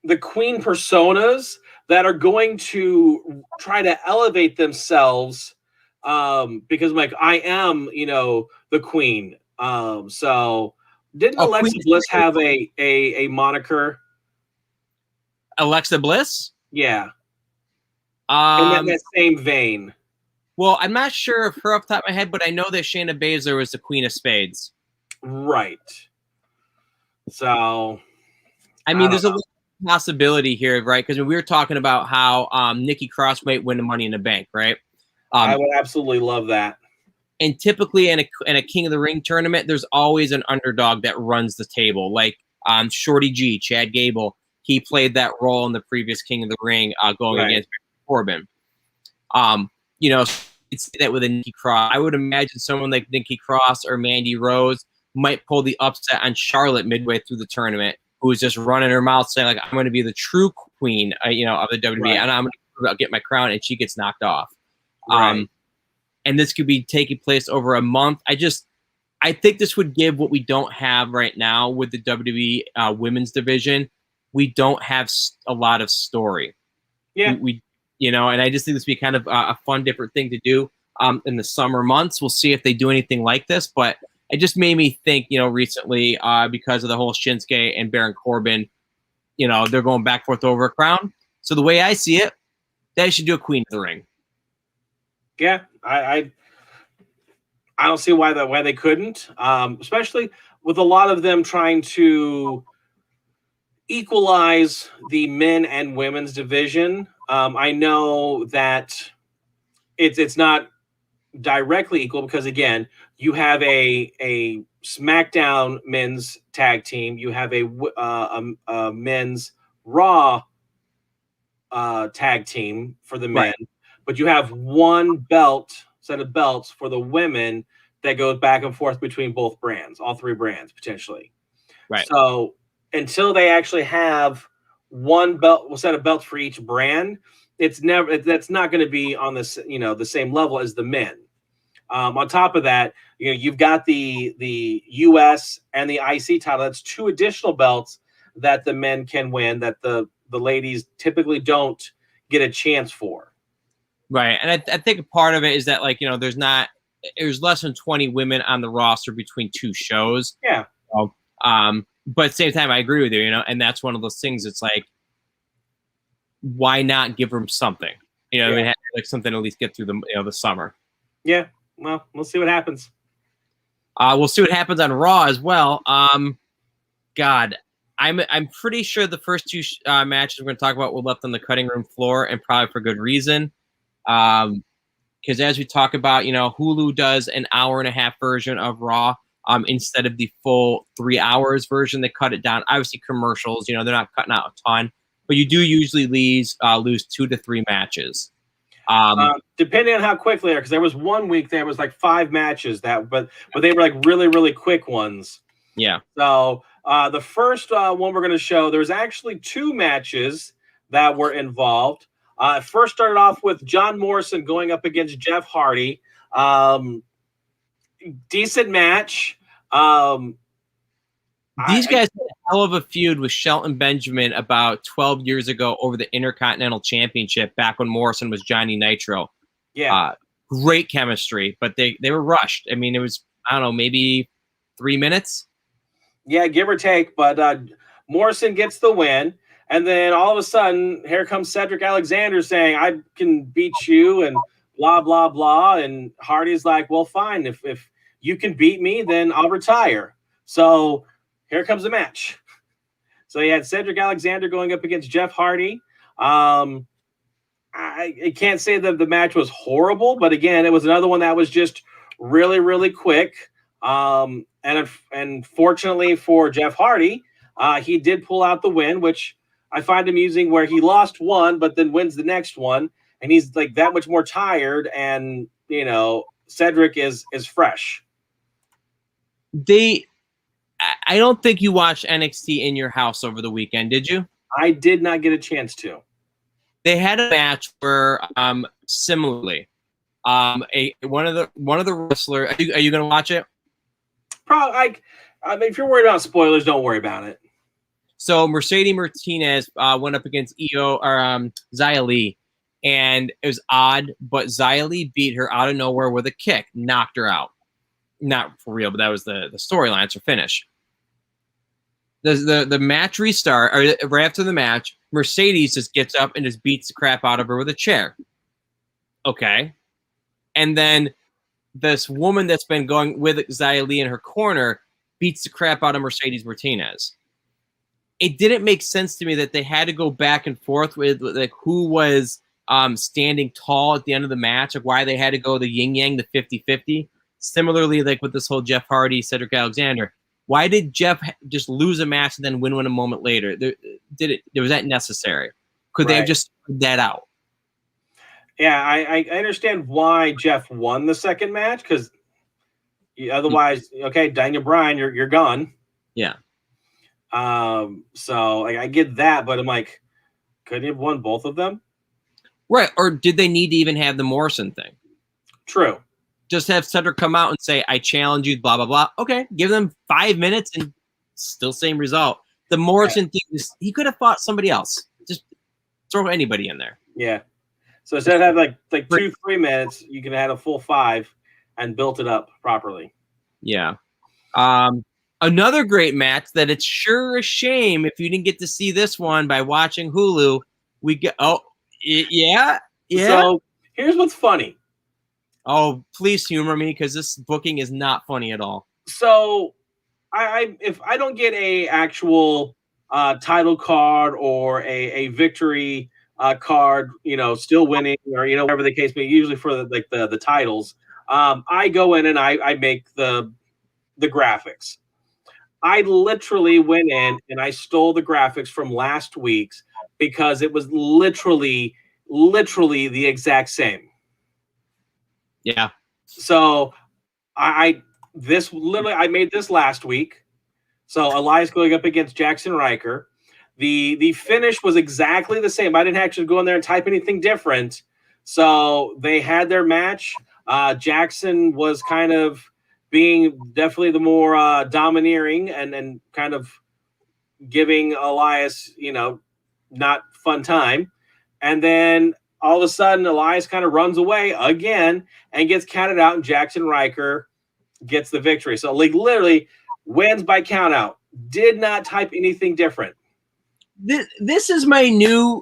the queen personas that are going to try to elevate themselves, because like I am, the queen. So didn't Alexa Bliss have a moniker? Alexa Bliss? Yeah. In that same vein. Well, I'm not sure of her off the top of my head, but I know that Shayna Baszler was the Queen of Spades. Right. So, I mean, there's a possibility here, right? Because we were talking about how Nikki Cross might win the Money in the Bank, right? I would absolutely love that. And typically in a King of the Ring tournament, there's always an underdog that runs the table. Like Shorty G, Chad Gable, he played that role in the previous King of the Ring going against Corbin. It's that with a Nikki Cross. I would imagine someone like Nikki Cross or Mandy Rose might pull the upset on Charlotte midway through the tournament, who is just running her mouth saying, like, I'm going to be the true queen, of the WWE, and I'm going to get my crown, and she gets knocked off. Right. And this could be taking place over a month. I think this would give what we don't have right now with the WWE women's division. We don't have a lot of story. Yeah. And I just think this would be kind of a fun, different thing to do in the summer months. We'll see if they do anything like this, but it just made me think, recently because of the whole Shinsuke and Baron Corbin, they're going back and forth over a crown. So the way I see it, they should do a Queen of the Ring. Yeah, I I don't see why they couldn't, especially with a lot of them trying to equalize the men and women's division. I know that it's not directly equal because again, you have a SmackDown men's tag team, you have a men's Raw tag team for the men, but you have one set of belts for the women that goes back and forth between both brands, all three brands potentially. Right. So until they actually have one set of belts for each brand, that's not going to be on this, the same level as the men. On top of that, you've got the US and the IC title. That's two additional belts that the men can win that the ladies typically don't get a chance for. Right. And I think a part of it is that, there's less than 20 women on the roster between two shows. Yeah. So, but at the same time, I agree with you, and that's one of those things. It's like, why not give them something? Like something to at least get through the summer. Yeah. Well, we'll see what happens. We'll see what happens on Raw as well. God, I'm pretty sure the first two matches we're going to talk about were left on the cutting room floor, and probably for good reason. Because as we talk about, Hulu does an hour-and-a-half version of Raw instead of the full 3 hours version. They cut it down. Obviously, commercials, they're not cutting out a ton, but you do usually lose 2 to 3 matches. Depending on how quick they are, because there was one week there was like 5 matches but they were like really, really quick ones. Yeah. So the first one we're going to show, there's actually 2 matches that were involved. It first started off with John Morrison going up against Jeff Hardy. Decent match. These guys had a hell of a feud with Shelton Benjamin about 12 years ago over the Intercontinental Championship back when Morrison was Johnny Nitro. Yeah. Great chemistry, but they were rushed. I mean, it was, I don't know, maybe 3 minutes? Yeah, give or take. But Morrison gets the win. And then all of a sudden, here comes Cedric Alexander saying, I can beat you and blah, blah, blah. And Hardy's like, well, fine. If you can beat me, then I'll retire. So here comes the match. So you had Cedric Alexander going up against Jeff Hardy. I can't say that the match was horrible, but again, it was another one that was just really, really quick. And fortunately for Jeff Hardy, he did pull out the win, which I find amusing, where he lost one, but then wins the next one. And he's like that much more tired. And, Cedric is fresh. I don't think you watched NXT in your house over the weekend, did you? I did not get a chance to. They had a match where, similarly, one of the wrestlers. Are you going to watch it? Probably. I mean, if you're worried about spoilers, don't worry about it. So Mercedes Martinez went up against Xia Li, and it was odd, but Xia Li beat her out of nowhere with a kick, knocked her out. Not for real, but that was the storyline, it's her finish. The match restart, or right after the match, Mercedes just gets up and just beats the crap out of her with a chair. Okay. And then this woman that's been going with Xia Li in her corner beats the crap out of Mercedes Martinez. It didn't make sense to me that they had to go back and forth with like who was standing tall at the end of the match, like why they had to go the yin-yang, the 50-50. Similarly, like with this whole Jeff Hardy, Cedric Alexander, why did Jeff just lose a match and then win one a moment later? Was that necessary? Could they have just figured that out? Yeah, I understand why Jeff won the second match, because otherwise, okay, Daniel Bryan, you're gone. Yeah. So like I get that, but I'm like, couldn't you have won both of them? Right. Or did they need to even have the Morrison thing? True. Just have Cedric come out and say, I challenge you, blah, blah, blah. Okay. Give them 5 minutes and still same result. The Morrison thing, he could have fought somebody else. Just throw anybody in there. Yeah. So instead of having like 2-3 minutes, you can have a full 5 and built it up properly. Yeah. Another great match that it's sure a shame if you didn't get to see this one by watching Hulu. Yeah. So here's what's funny. Oh, please humor me because this booking is not funny at all. So, if I don't get a actual title card or a victory card, still winning or whatever the case may be, usually for the titles, I go in and I make the graphics. I literally went in and I stole the graphics from last week's because it was literally the exact same. Yeah. So I made this last week. So Elias going up against Jackson Riker. The finish was exactly the same. I didn't actually go in there and type anything different. So they had their match. Jackson was kind of being definitely the more domineering and kind of giving Elias, not fun time. And then all of a sudden, Elias kind of runs away again and gets counted out, and Jackson Riker gets the victory. So, literally wins by count out. Did not type anything different. This is my new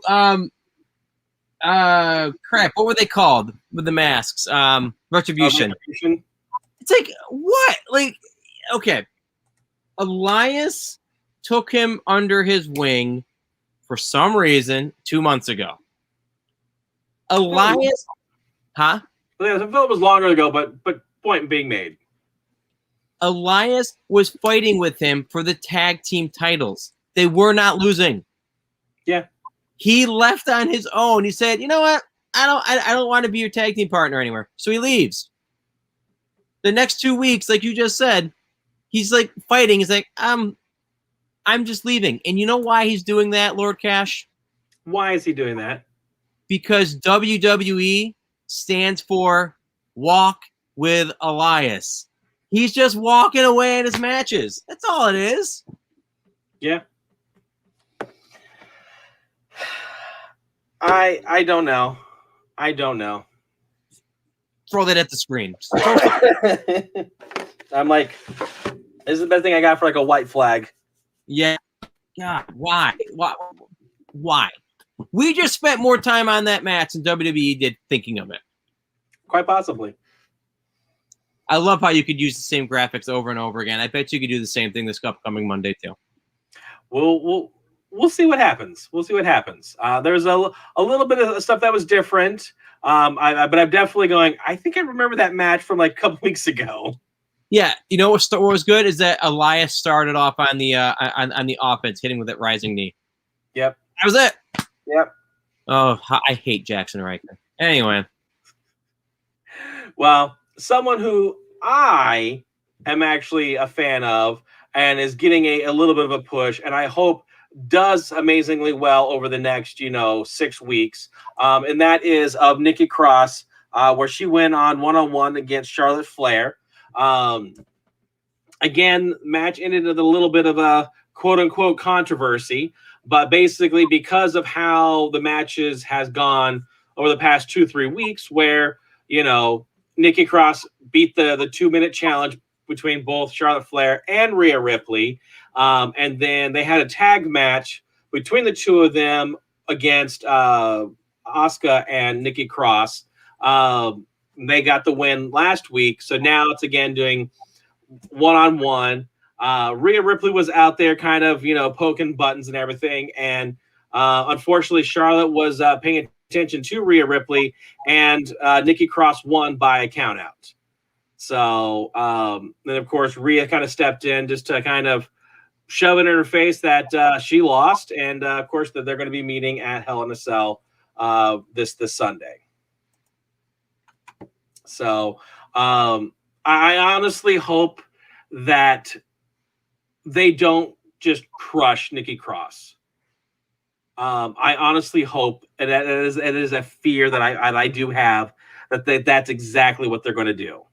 crap. What were they called with the masks? Retribution. It's like, what? Like, okay. Elias took him under his wing for some reason 2 months ago. Elias, huh? Yeah, it was longer ago, but point being made. Elias was fighting with him for the tag team titles. They were not losing. Yeah. He left on his own. He said, "You know what? I don't want to be your tag team partner anymore." So he leaves. The next 2 weeks, like you just said, he's like fighting. He's like, I'm just leaving. And you know why he's doing that, Lord Cash? Why is he doing that? Because WWE stands for Walk with Elias. He's just walking away in his matches. That's all it is. Yeah. I don't know. I don't know. Throw that at the screen. I'm like, this is the best thing I got for like a white flag. Yeah. God, why? Why? We just spent more time on that match than WWE did thinking of it. Quite possibly. I love how you could use the same graphics over and over again. I bet you could do the same thing this upcoming Monday too. We'll see what happens. We'll see what happens. There's a little bit of stuff that was different. But I'm definitely going, I think I remember that match from like a couple weeks ago. Yeah, you know what was good is that Elias started off on the on the offense, hitting with that rising knee. Yep. That was it. Yep. Oh, I hate Jackson Riker. Anyway. Well, someone who I am actually a fan of and is getting a little bit of a push, and I hope does amazingly well over the next, 6 weeks. And that is of Nikki Cross, where she went on one-on-one against Charlotte Flair. Again, match ended with a little bit of a quote-unquote controversy, but basically because of how the matches has gone over the past 2-3 weeks, where, Nikki Cross beat the 2-minute challenge between both Charlotte Flair and Rhea Ripley. And then they had a tag match between the two of them against Asuka and Nikki Cross. They got the win last week. So now it's again doing one-on-one. Rhea Ripley was out there kind of, poking buttons and everything. And unfortunately, Charlotte was paying attention to Rhea Ripley, and Nikki Cross won by a countout. So then, of course, Rhea kind of stepped in just to kind of shove it in her face that she lost. And, of course, that they're going to be meeting at Hell in a Cell this Sunday. So I honestly hope that they don't just crush Nikki Cross. I honestly hope, and it is a fear that I do have, that's exactly what they're going to do.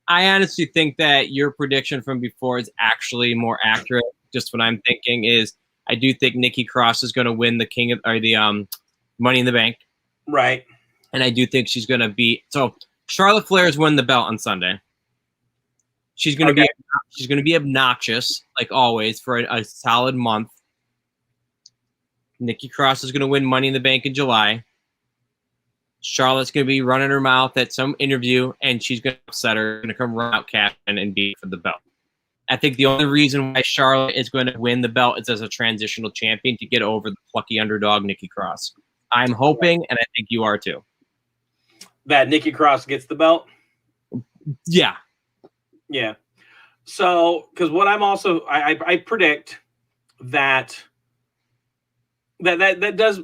I honestly think that your prediction from before is actually more accurate. Just what I'm thinking is, I do think Nikki Cross is going to win the Money in the Bank, right? And I do think she's going to beat. So Charlotte Flair's win the belt on Sunday. She's going to be obnoxious like always for a solid month. Nikki Cross is going to win Money in the Bank in July. Charlotte's going to be running her mouth at some interview, and she's going to upset her, going to come run out Cash and beat for the belt. I think the only reason why Charlotte is going to win the belt is as a transitional champion to get over the plucky underdog Nikki Cross. I'm hoping, and I think you are too, that Nikki Cross gets the belt. Yeah. So, because what I'm also, I predict that does,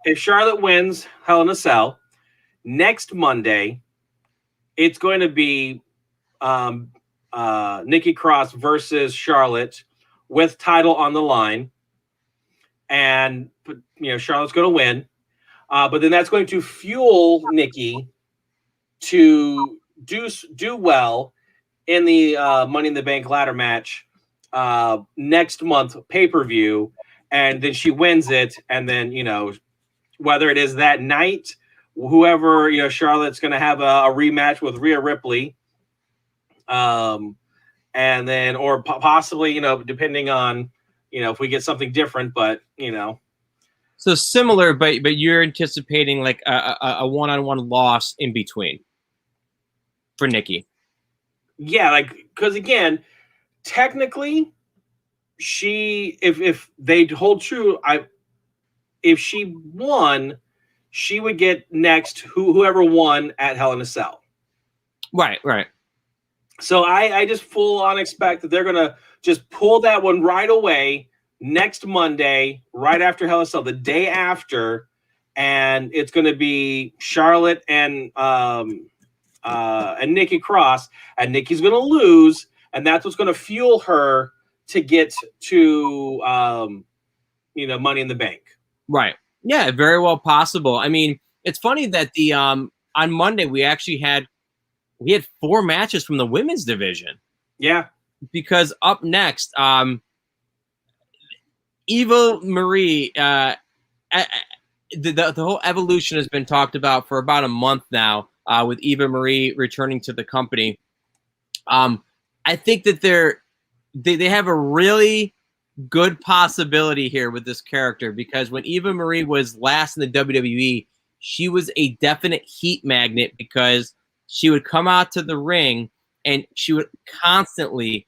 if Charlotte wins Hell in a Cell next Monday, it's going to be Nikki Cross versus Charlotte with title on the line, and Charlotte's going to win, but then that's going to fuel Nikki to do well in the Money in the Bank ladder match next month pay-per-view, and then she wins it, and then whether it is that night, whoever Charlotte's going to have a rematch with Rhea Ripley, and then or possibly depending on if we get something different, but so similar, but you're anticipating like a one-on-one loss in between for Nikki. Yeah, like, because again, technically, if they hold true, if she won, she would get next whoever won at Hell in a Cell. Right. So I just full on expect that they're gonna just pull that one right away next Monday, right after Hell in a Cell, the day after, and it's gonna be Charlotte and Nikki Cross, and Nikki's gonna lose, and that's what's gonna fuel her to get to Money in the Bank. Right. Yeah, very well possible. I mean, it's funny that the on Monday we actually had 4 matches from the women's division. Yeah. Because up next, Eva Marie, the whole evolution has been talked about for about a month now, with Eva Marie returning to the company. I think that they have a really good possibility here with this character, because when Eva Marie was last in the WWE, she was a definite heat magnet, because she would come out to the ring and she would constantly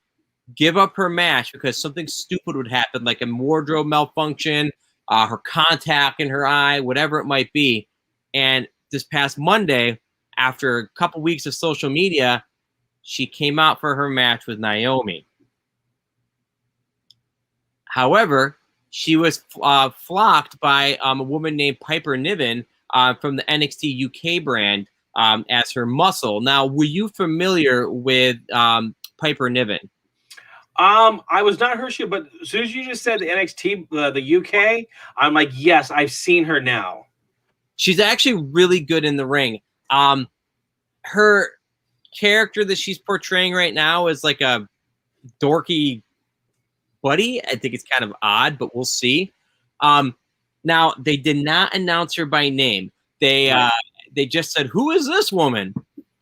give up her match because something stupid would happen, like a wardrobe malfunction, her contact in her eye, whatever it might be. And this past Monday, after a couple weeks of social media, she came out for her match with NAOMI. However, she was flocked by a woman named Piper Niven from the NXT UK brand as her muscle. Now, were you familiar with Piper Niven? I was not her shit, but as soon as you just said the NXT, the UK, I'm like, yes, I've seen her now. She's actually really good in the ring. Her character that she's portraying right now is like a dorky buddy. I think it's kind of odd, but we'll see. Now, they did not announce her by name. They just said, "Who is this woman?"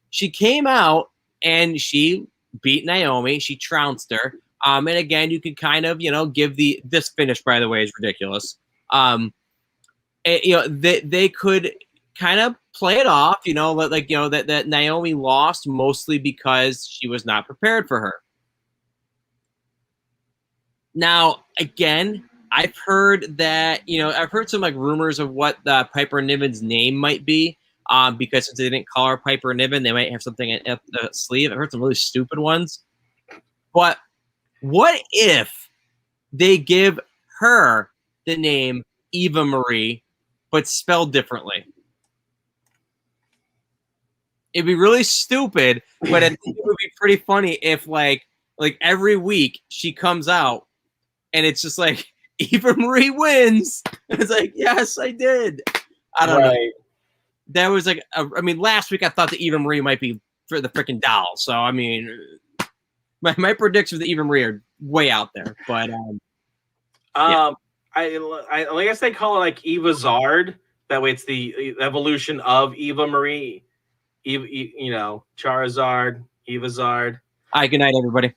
She came out and she beat NAOMI. She trounced her. And again, you could kind of, give this finish, by the way, is ridiculous. They could kind of play it off, that NAOMI lost mostly because she was not prepared for her. Now, again, I've heard that, I've heard some like rumors of what Piper Niven's name might be, because since they didn't call her Piper Niven, they might have something up the sleeve. I've heard some really stupid ones. But what if they give her the name Eva Marie, but spelled differently? It'd be really stupid, but I think it would be pretty funny if like every week she comes out and it's just like, Eva Marie wins. And it's like, yes, I did. I don't know. That was like, last week I thought that Eva Marie might be for the freaking doll. So, my predictions with Eva Marie are way out there. But, I guess they call it like Eva Zard. That way it's the evolution of Eva Marie. Charizard, Eva Zard. All right, good night, everybody.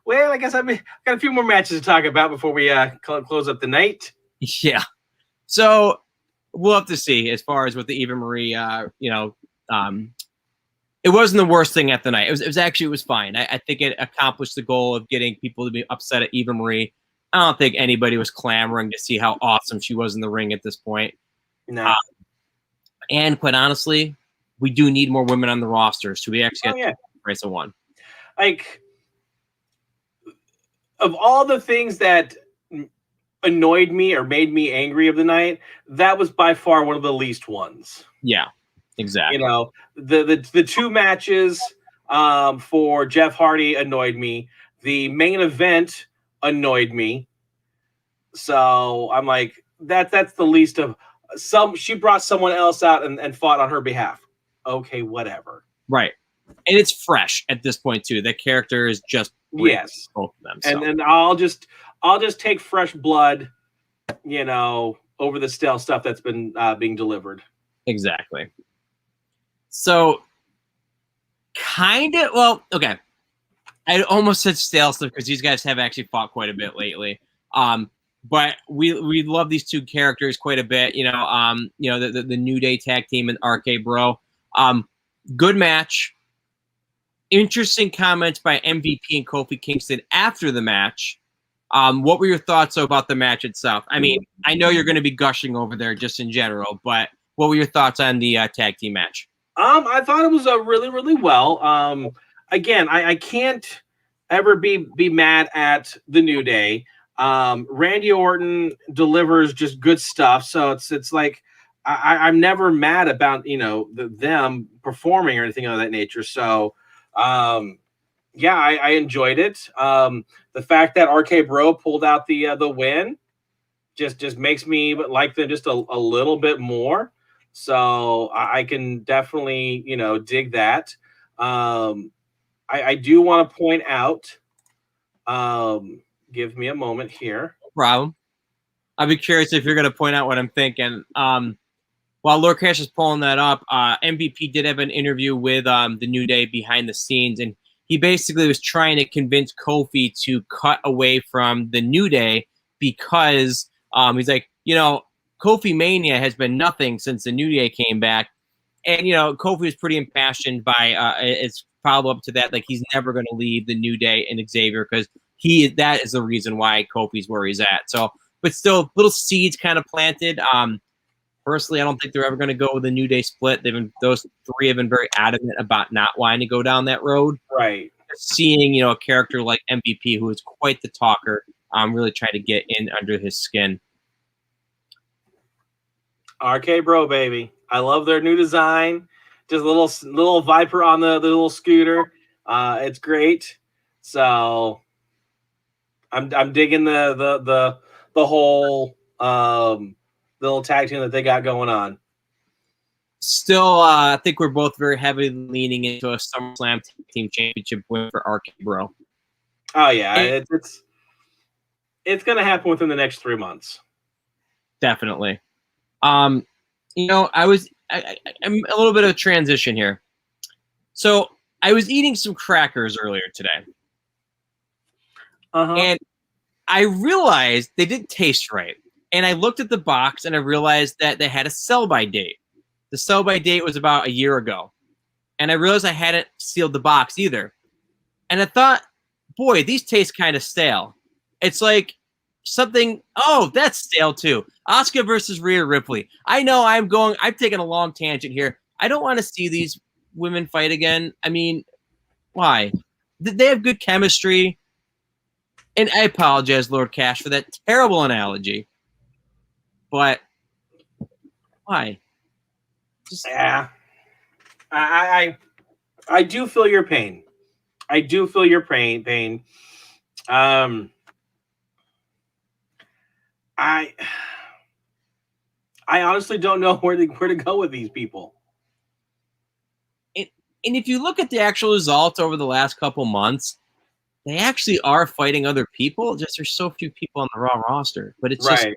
Well, I guess I've got a few more matches to talk about before we close up the night. Yeah. So we'll have to see as far as with the Eva Marie, it wasn't the worst thing at the night. It was fine. I think it accomplished the goal of getting people to be upset at Eva Marie. I don't think anybody was clamoring to see how awesome she was in the ring at this point. No. And quite honestly, we do need more women on the roster, so we actually got the price of one. Like, of all the things that annoyed me or made me angry of the night, that was by far one of the least ones. Yeah, exactly. You know, the two matches for Jeff Hardy annoyed me. The main event annoyed me. So I'm like, that's the least of some. She brought someone else out and fought on her behalf. Okay, whatever. Right. And it's fresh at this point too. That character is just yes, both of them. So. And I'll just take fresh blood, you know, over the stale stuff that's been being delivered. Exactly. So, kind of. Well, okay. I almost said stale stuff because these guys have actually fought quite a bit lately. But we love these two characters quite a bit. You know, the New Day tag team and RK Bro. Good match. Interesting comments by MVP and Kofi Kingston after the match. What were your thoughts about the match itself? I mean, I know you're going to be gushing over there just in general, but what were your thoughts on the tag team match? I thought it was really, really well. Again, I can't ever be mad at the New Day. Randy Orton delivers just good stuff, so it's like I'm never mad about them performing or anything of that nature. So. Yeah, I enjoyed it. The fact that RK Bro pulled out the win just makes me like them just a little bit more. So I can definitely dig that. I do want to point out. Give me a moment here. No problem. I'll be curious if you're going to point out what I'm thinking. While Lord Cash is pulling that up, MVP did have an interview with the New Day behind the scenes, and he basically was trying to convince Kofi to cut away from the New Day because he's like, Kofi Mania has been nothing since the New Day came back. And, Kofi was pretty impassioned by its follow-up to that. Like, he's never going to leave the New Day and Xavier because that is the reason why Kofi's where he's at. So, but still, little seeds kind of planted. Personally, I don't think they're ever going to go with a New Day split. Those three have been very adamant about not wanting to go down that road. Right. Seeing, a character like MVP, who is quite the talker, really trying to get in under his skin. RK Bro, baby. I love their new design. Just a little Viper on the little scooter. It's great. So I'm digging the whole little tag team that they got going on. Still, I think we're both very heavily leaning into a SummerSlam Team Championship win for RK Bro. Oh yeah, it's gonna happen within the next 3 months. Definitely. I'm a little bit of a transition here. So I was eating some crackers earlier today, and I realized they didn't taste right. And I looked at the box and I realized that they had a sell-by date. The sell-by date was about a year ago. And I realized I hadn't sealed the box either. And I thought, boy, these taste kind of stale. It's like something, that's stale too. Asuka versus Rhea Ripley. I know I'm taking a long tangent here. I don't want to see these women fight again. I mean, why? They have good chemistry. And I apologize, Lord Cash, for that terrible analogy. But why? Yeah, I do feel your pain. I do feel your pain. I honestly don't know where to go with these people. And if you look at the actual results over the last couple months, they actually are fighting other people. Just there's so few people on the Raw roster. But it's right.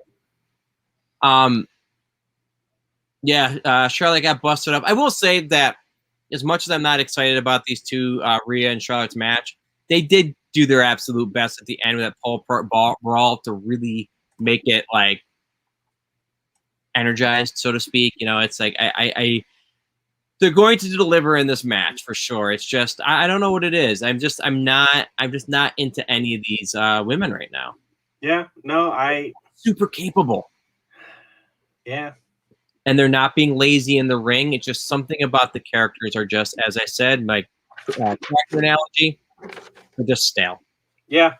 Charlotte got busted up. I will say that as much as I'm not excited about these two, Rhea and Charlotte's match, they did do their absolute best at the end with that pole brawl to really make it like energized, so to speak. You know, it's like they're going to deliver in this match for sure. It's just I don't know what it is. I'm just not into any of these women right now. Yeah, no, super capable. Yeah. And they're not being lazy in the ring. It's just something about the characters are just, as I said, my character analogy, they're just stale. Yeah.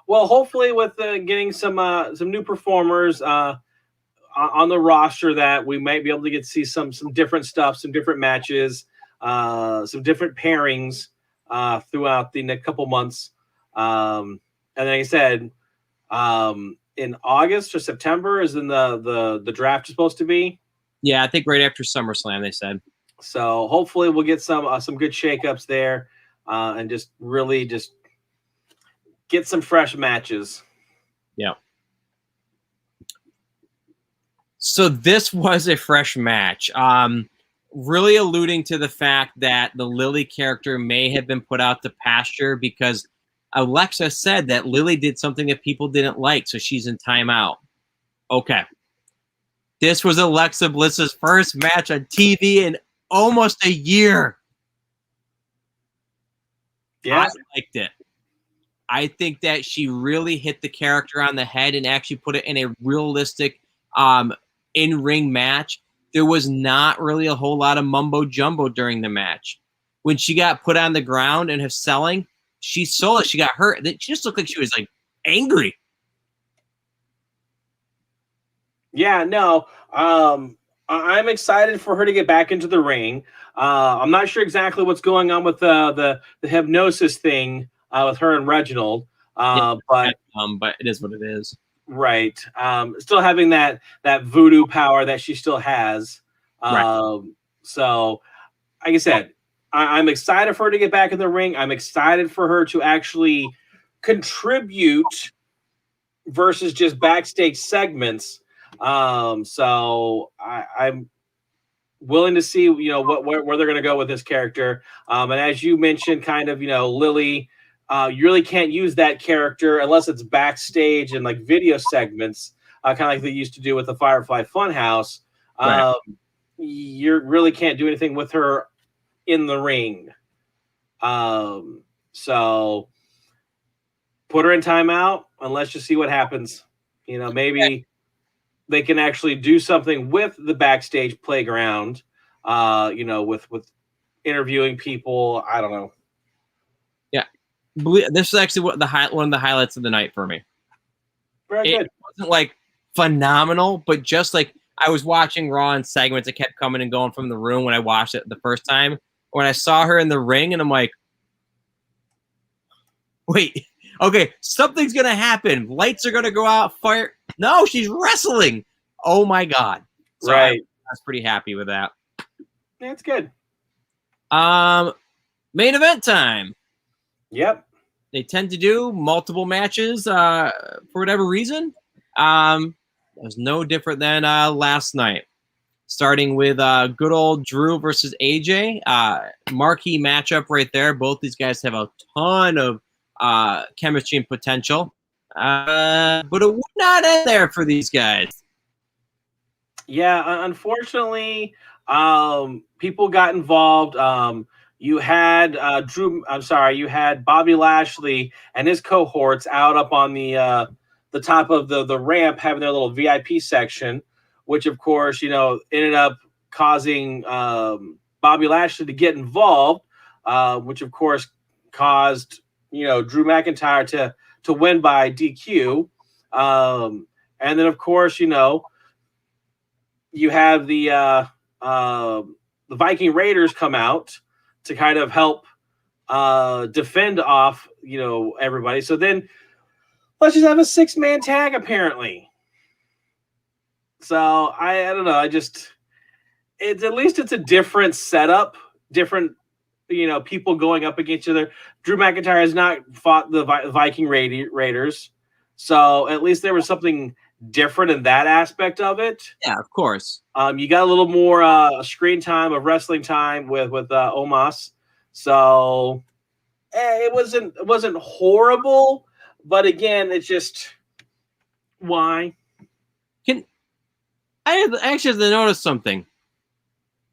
Well, hopefully with getting some new performers on the roster, that we might be able to get to see some different stuff, some different matches, some different pairings throughout the next couple months. And like I said, in August or September is in the draft is supposed to be. Yeah, I think right after SummerSlam, they said. So hopefully we'll get some good shakeups there, and just really just get some fresh matches. Yeah. So this was a fresh match. Really alluding to the fact that the Lily character may have been put out to pasture because Alexa said that Lily did something that people didn't like, so she's in timeout. Okay. This was Alexa Bliss's first match on TV in almost a year. Yeah. I liked it. I think that she really hit the character on the head and actually put it in a realistic in-ring match. There was not really a whole lot of mumbo-jumbo during the match. When she got put on the ground and was selling, she sold it. She got hurt. She just looked like she was like angry. Yeah, no. I'm excited for her to get back into the ring. I'm not sure exactly what's going on with the hypnosis thing with her and Reginald. But it is what it is. Right. Still having that voodoo power that she still has. Right. So, like I said, I'm excited for her to get back in the ring. I'm excited for her to actually contribute versus just backstage segments. So I'm willing to see, where they're going to go with this character. And as you mentioned, kind of, Lily, you really can't use that character unless it's backstage and like video segments, kind of like they used to do with the Firefly Funhouse. Right. You really can't do anything with her in the ring. So put her in timeout and let's just see what happens. Maybe they can actually do something with the backstage playground, with interviewing people. I don't know. Yeah. This is actually one of the highlights of the night for me. Very good. It wasn't like phenomenal, but just like I was watching Raw in segments, it kept coming and going from the room when I watched it the first time. When I saw her in the ring, and I'm like, wait, okay, something's going to happen. Lights are going to go out, fire. No, she's wrestling. Oh, my God. So right. I was pretty happy with that. That's good. Main event time. Yep. They tend to do multiple matches for whatever reason. It was no different than last night. Starting with good old Drew versus AJ. Marquee matchup right there. Both these guys have a ton of chemistry and potential. But it would not end there for these guys. Yeah, unfortunately, people got involved. You had you had Bobby Lashley and his cohorts out up on the top of the ramp having their little VIP section, which of course, ended up causing Bobby Lashley to get involved, which of course caused, Drew McIntyre to win by DQ. And then of course, you have the Viking Raiders come out to kind of help defend off, everybody. So then let's just have a 6-man tag, apparently. So I don't know. It's at least it's a different setup, different, people going up against each other. Drew McIntyre has not fought the Viking Raiders. So at least there was something different in that aspect of it. Yeah, of course. You got a little more screen time of wrestling time with Omos. So it wasn't horrible, but again, it's just why. I actually have to notice something.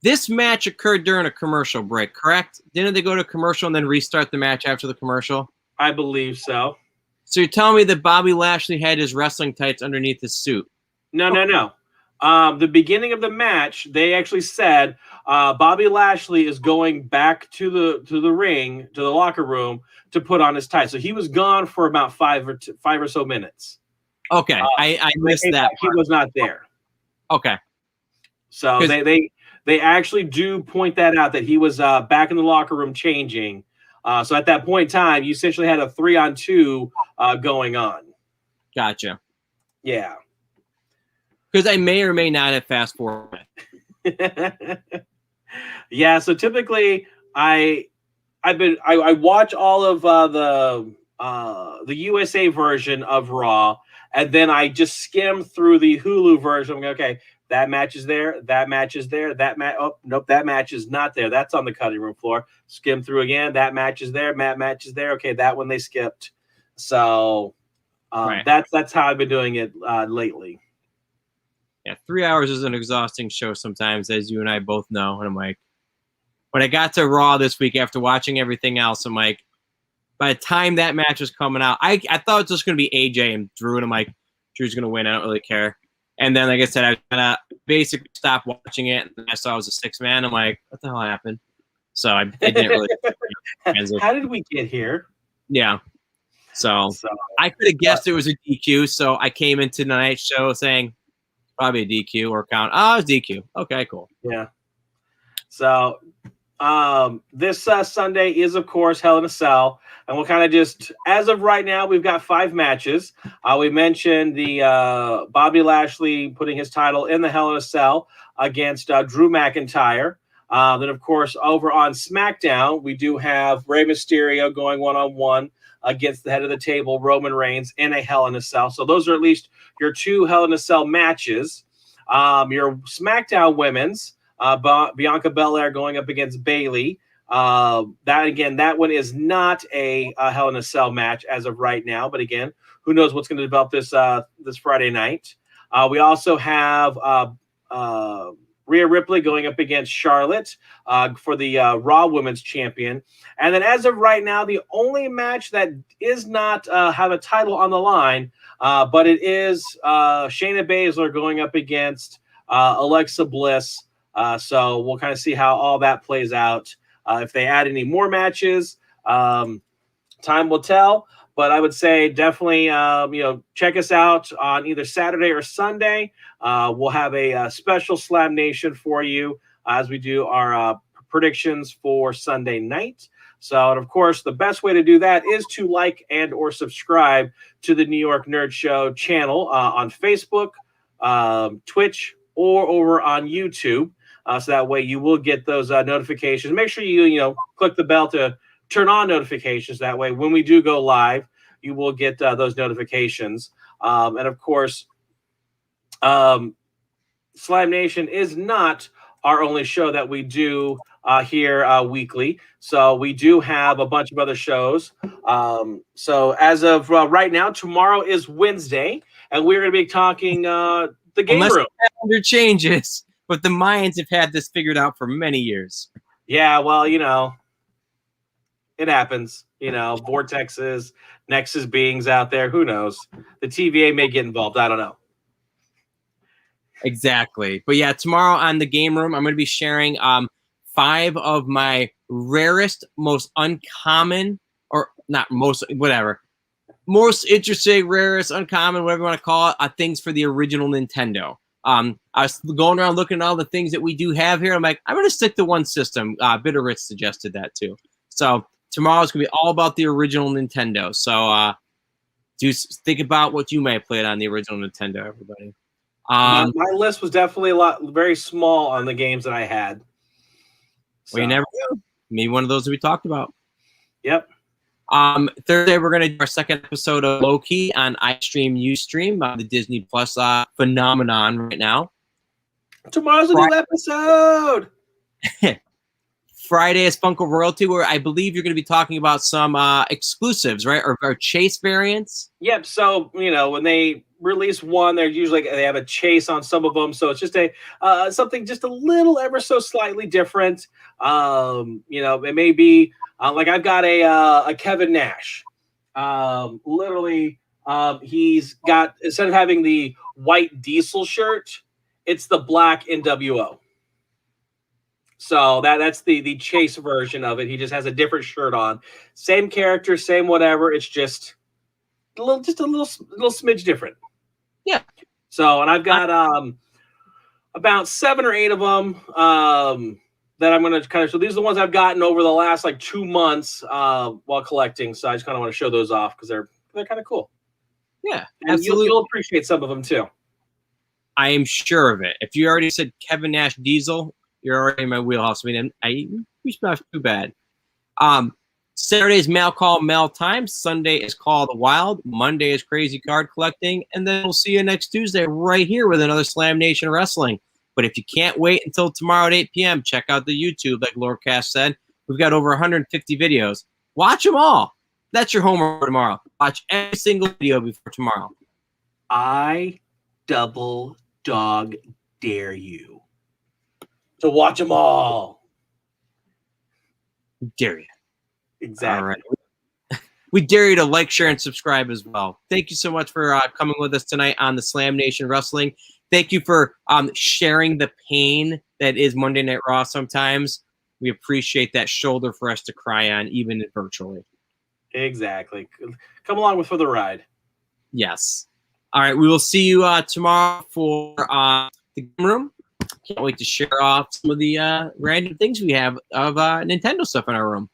This match occurred during a commercial break, correct? Didn't they go to commercial and then restart the match after the commercial? I believe so. So you're telling me that Bobby Lashley had his wrestling tights underneath his suit? No. The beginning of the match, they actually said Bobby Lashley is going back to the ring, to the locker room, to put on his tights. So he was gone for about five or so minutes. Okay, I missed that. He was not there. Okay. So they actually do point that out, that he was back in the locker room changing. So at that point in time, you essentially had a 3-on-2 going on. Gotcha. Yeah. Because I may or may not have fast forwarded. Yeah. So typically, I watch all of the USA version of Raw, and then I just skim through the Hulu version. I'm like, okay, that match is there. That match is there. Oh, nope, that match is not there. That's on the cutting room floor. Skim through again. That match is there. That match is there. Okay, that one they skipped. So right. That's how I've been doing it lately. Yeah, 3 hours is an exhausting show sometimes, as you and I both know. And I'm like, when I got to Raw this week after watching everything else, I'm like, by the time that match was coming out, I thought it was just going to be AJ and Drew, and I'm like, Drew's going to win. I don't really care. And then, like I said, I kind of basically stopped watching it, and I saw it was a 6-man. I'm like, what the hell happened? So I didn't really. How did we get here? Yeah. So I could have guessed it was a DQ, so I came into tonight's show saying, probably a DQ or count. Oh, it's DQ. Okay, cool. Yeah. So this Sunday is, of course, Hell in a Cell. And we'll kind of just, as of right now, we've got 5 matches. We mentioned the Bobby Lashley putting his title in the Hell in a Cell against Drew McIntyre. Then, of course, over on SmackDown, we do have Rey Mysterio going one-on-one against the head of the table, Roman Reigns, in a Hell in a Cell. So those are at least your 2 Hell in a Cell matches. Your SmackDown women's, Bianca Belair going up against Bayley. That one is not a Hell in a Cell match as of right now. But again, who knows what's going to develop this Friday night. We also have Rhea Ripley going up against Charlotte for the Raw Women's Champion. And then as of right now, the only match that is not have a title on the line, but it is Shayna Baszler going up against Alexa Bliss. So we'll kind of see how all that plays out. If they add any more matches, time will tell. But I would say definitely, check us out on either Saturday or Sunday. We'll have a special Slam Nation for you as we do our predictions for Sunday night. So, and of course, the best way to do that is to like and or subscribe to the New York Nerd Show channel on Facebook, Twitch, or over on YouTube. So that way you will get those notifications. Make sure you click the bell to turn on notifications. That way, when we do go live, you will get those notifications. And of course, Slime Nation is not our only show that we do here weekly. So we do have a bunch of other shows. So as of right now, tomorrow is Wednesday, and we're going to be talking the Game Room. The calendar changes, but the Mayans have had this figured out for many years. Yeah, well, it happens. Vortexes, Nexus beings out there. Who knows? The TVA may get involved. I don't know. Exactly. But yeah, tomorrow on the Game Room, I'm going to be sharing 5 of my rarest, most uncommon, or not most, whatever, most interesting, rarest, uncommon, whatever you want to call it, things for the original Nintendo. I was going around looking at all the things that we do have here. I'm like, I'm going to stick to one system. Bitter Rich suggested that too. So tomorrow's going to be all about the original Nintendo. So do think about what you may have played on the original Nintendo, everybody. My list was definitely very small on the games that I had. So. Well, you never know. Maybe one of those we talked about. Yep. Thursday, we're going to do our second episode of Low Key on iStream, Ustream, the Disney Plus phenomenon right now. Tomorrow's a new episode. Friday is Funko Royalty, where I believe you're going to be talking about some exclusives, right? Or chase variants. Yep. So, when they release one, they're usually they have a chase on some of them. So it's just a something just a little ever so slightly different. It may be like I've got a Kevin Nash. Literally, he's got, instead of having the white Diesel shirt, it's the black NWO. So that's the chase version of it. He just has a different shirt on. Same character, same whatever. It's just a little smidge different. Yeah. So, and I've got about 7 or 8 of them that I'm going to kind of. So these are the ones I've gotten over the last like 2 months while collecting. So I just kind of want to show those off because they're kind of cool. Yeah, and absolutely. You'll appreciate some of them too. I am sure of it. If you already said Kevin Nash Diesel, you're already in my wheelhouse. I mean, it's not too bad. Saturday is mail call, mail time. Sunday is Call of the Wild. Monday is Crazy Card Collecting. And then we'll see you next Tuesday right here with another Slam Nation Wrestling. But if you can't wait until tomorrow at 8 p.m., check out the YouTube, like Lord Cash said. We've got over 150 videos. Watch them all. That's your homework for tomorrow. Watch every single video before tomorrow. I double dog dare you to watch them all. Dare you. Exactly. All right. We dare you to like, share, and subscribe as well. Thank you so much for coming with us tonight on the Slam Nation Wrestling. Thank you for sharing the pain that is Monday Night Raw sometimes. We appreciate that shoulder for us to cry on, even virtually. Exactly. Come along for the ride. Yes. All right. We will see you tomorrow for the game room. Can't wait to share off some of the random things we have of Nintendo stuff in our room.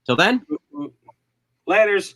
Till then. Laters.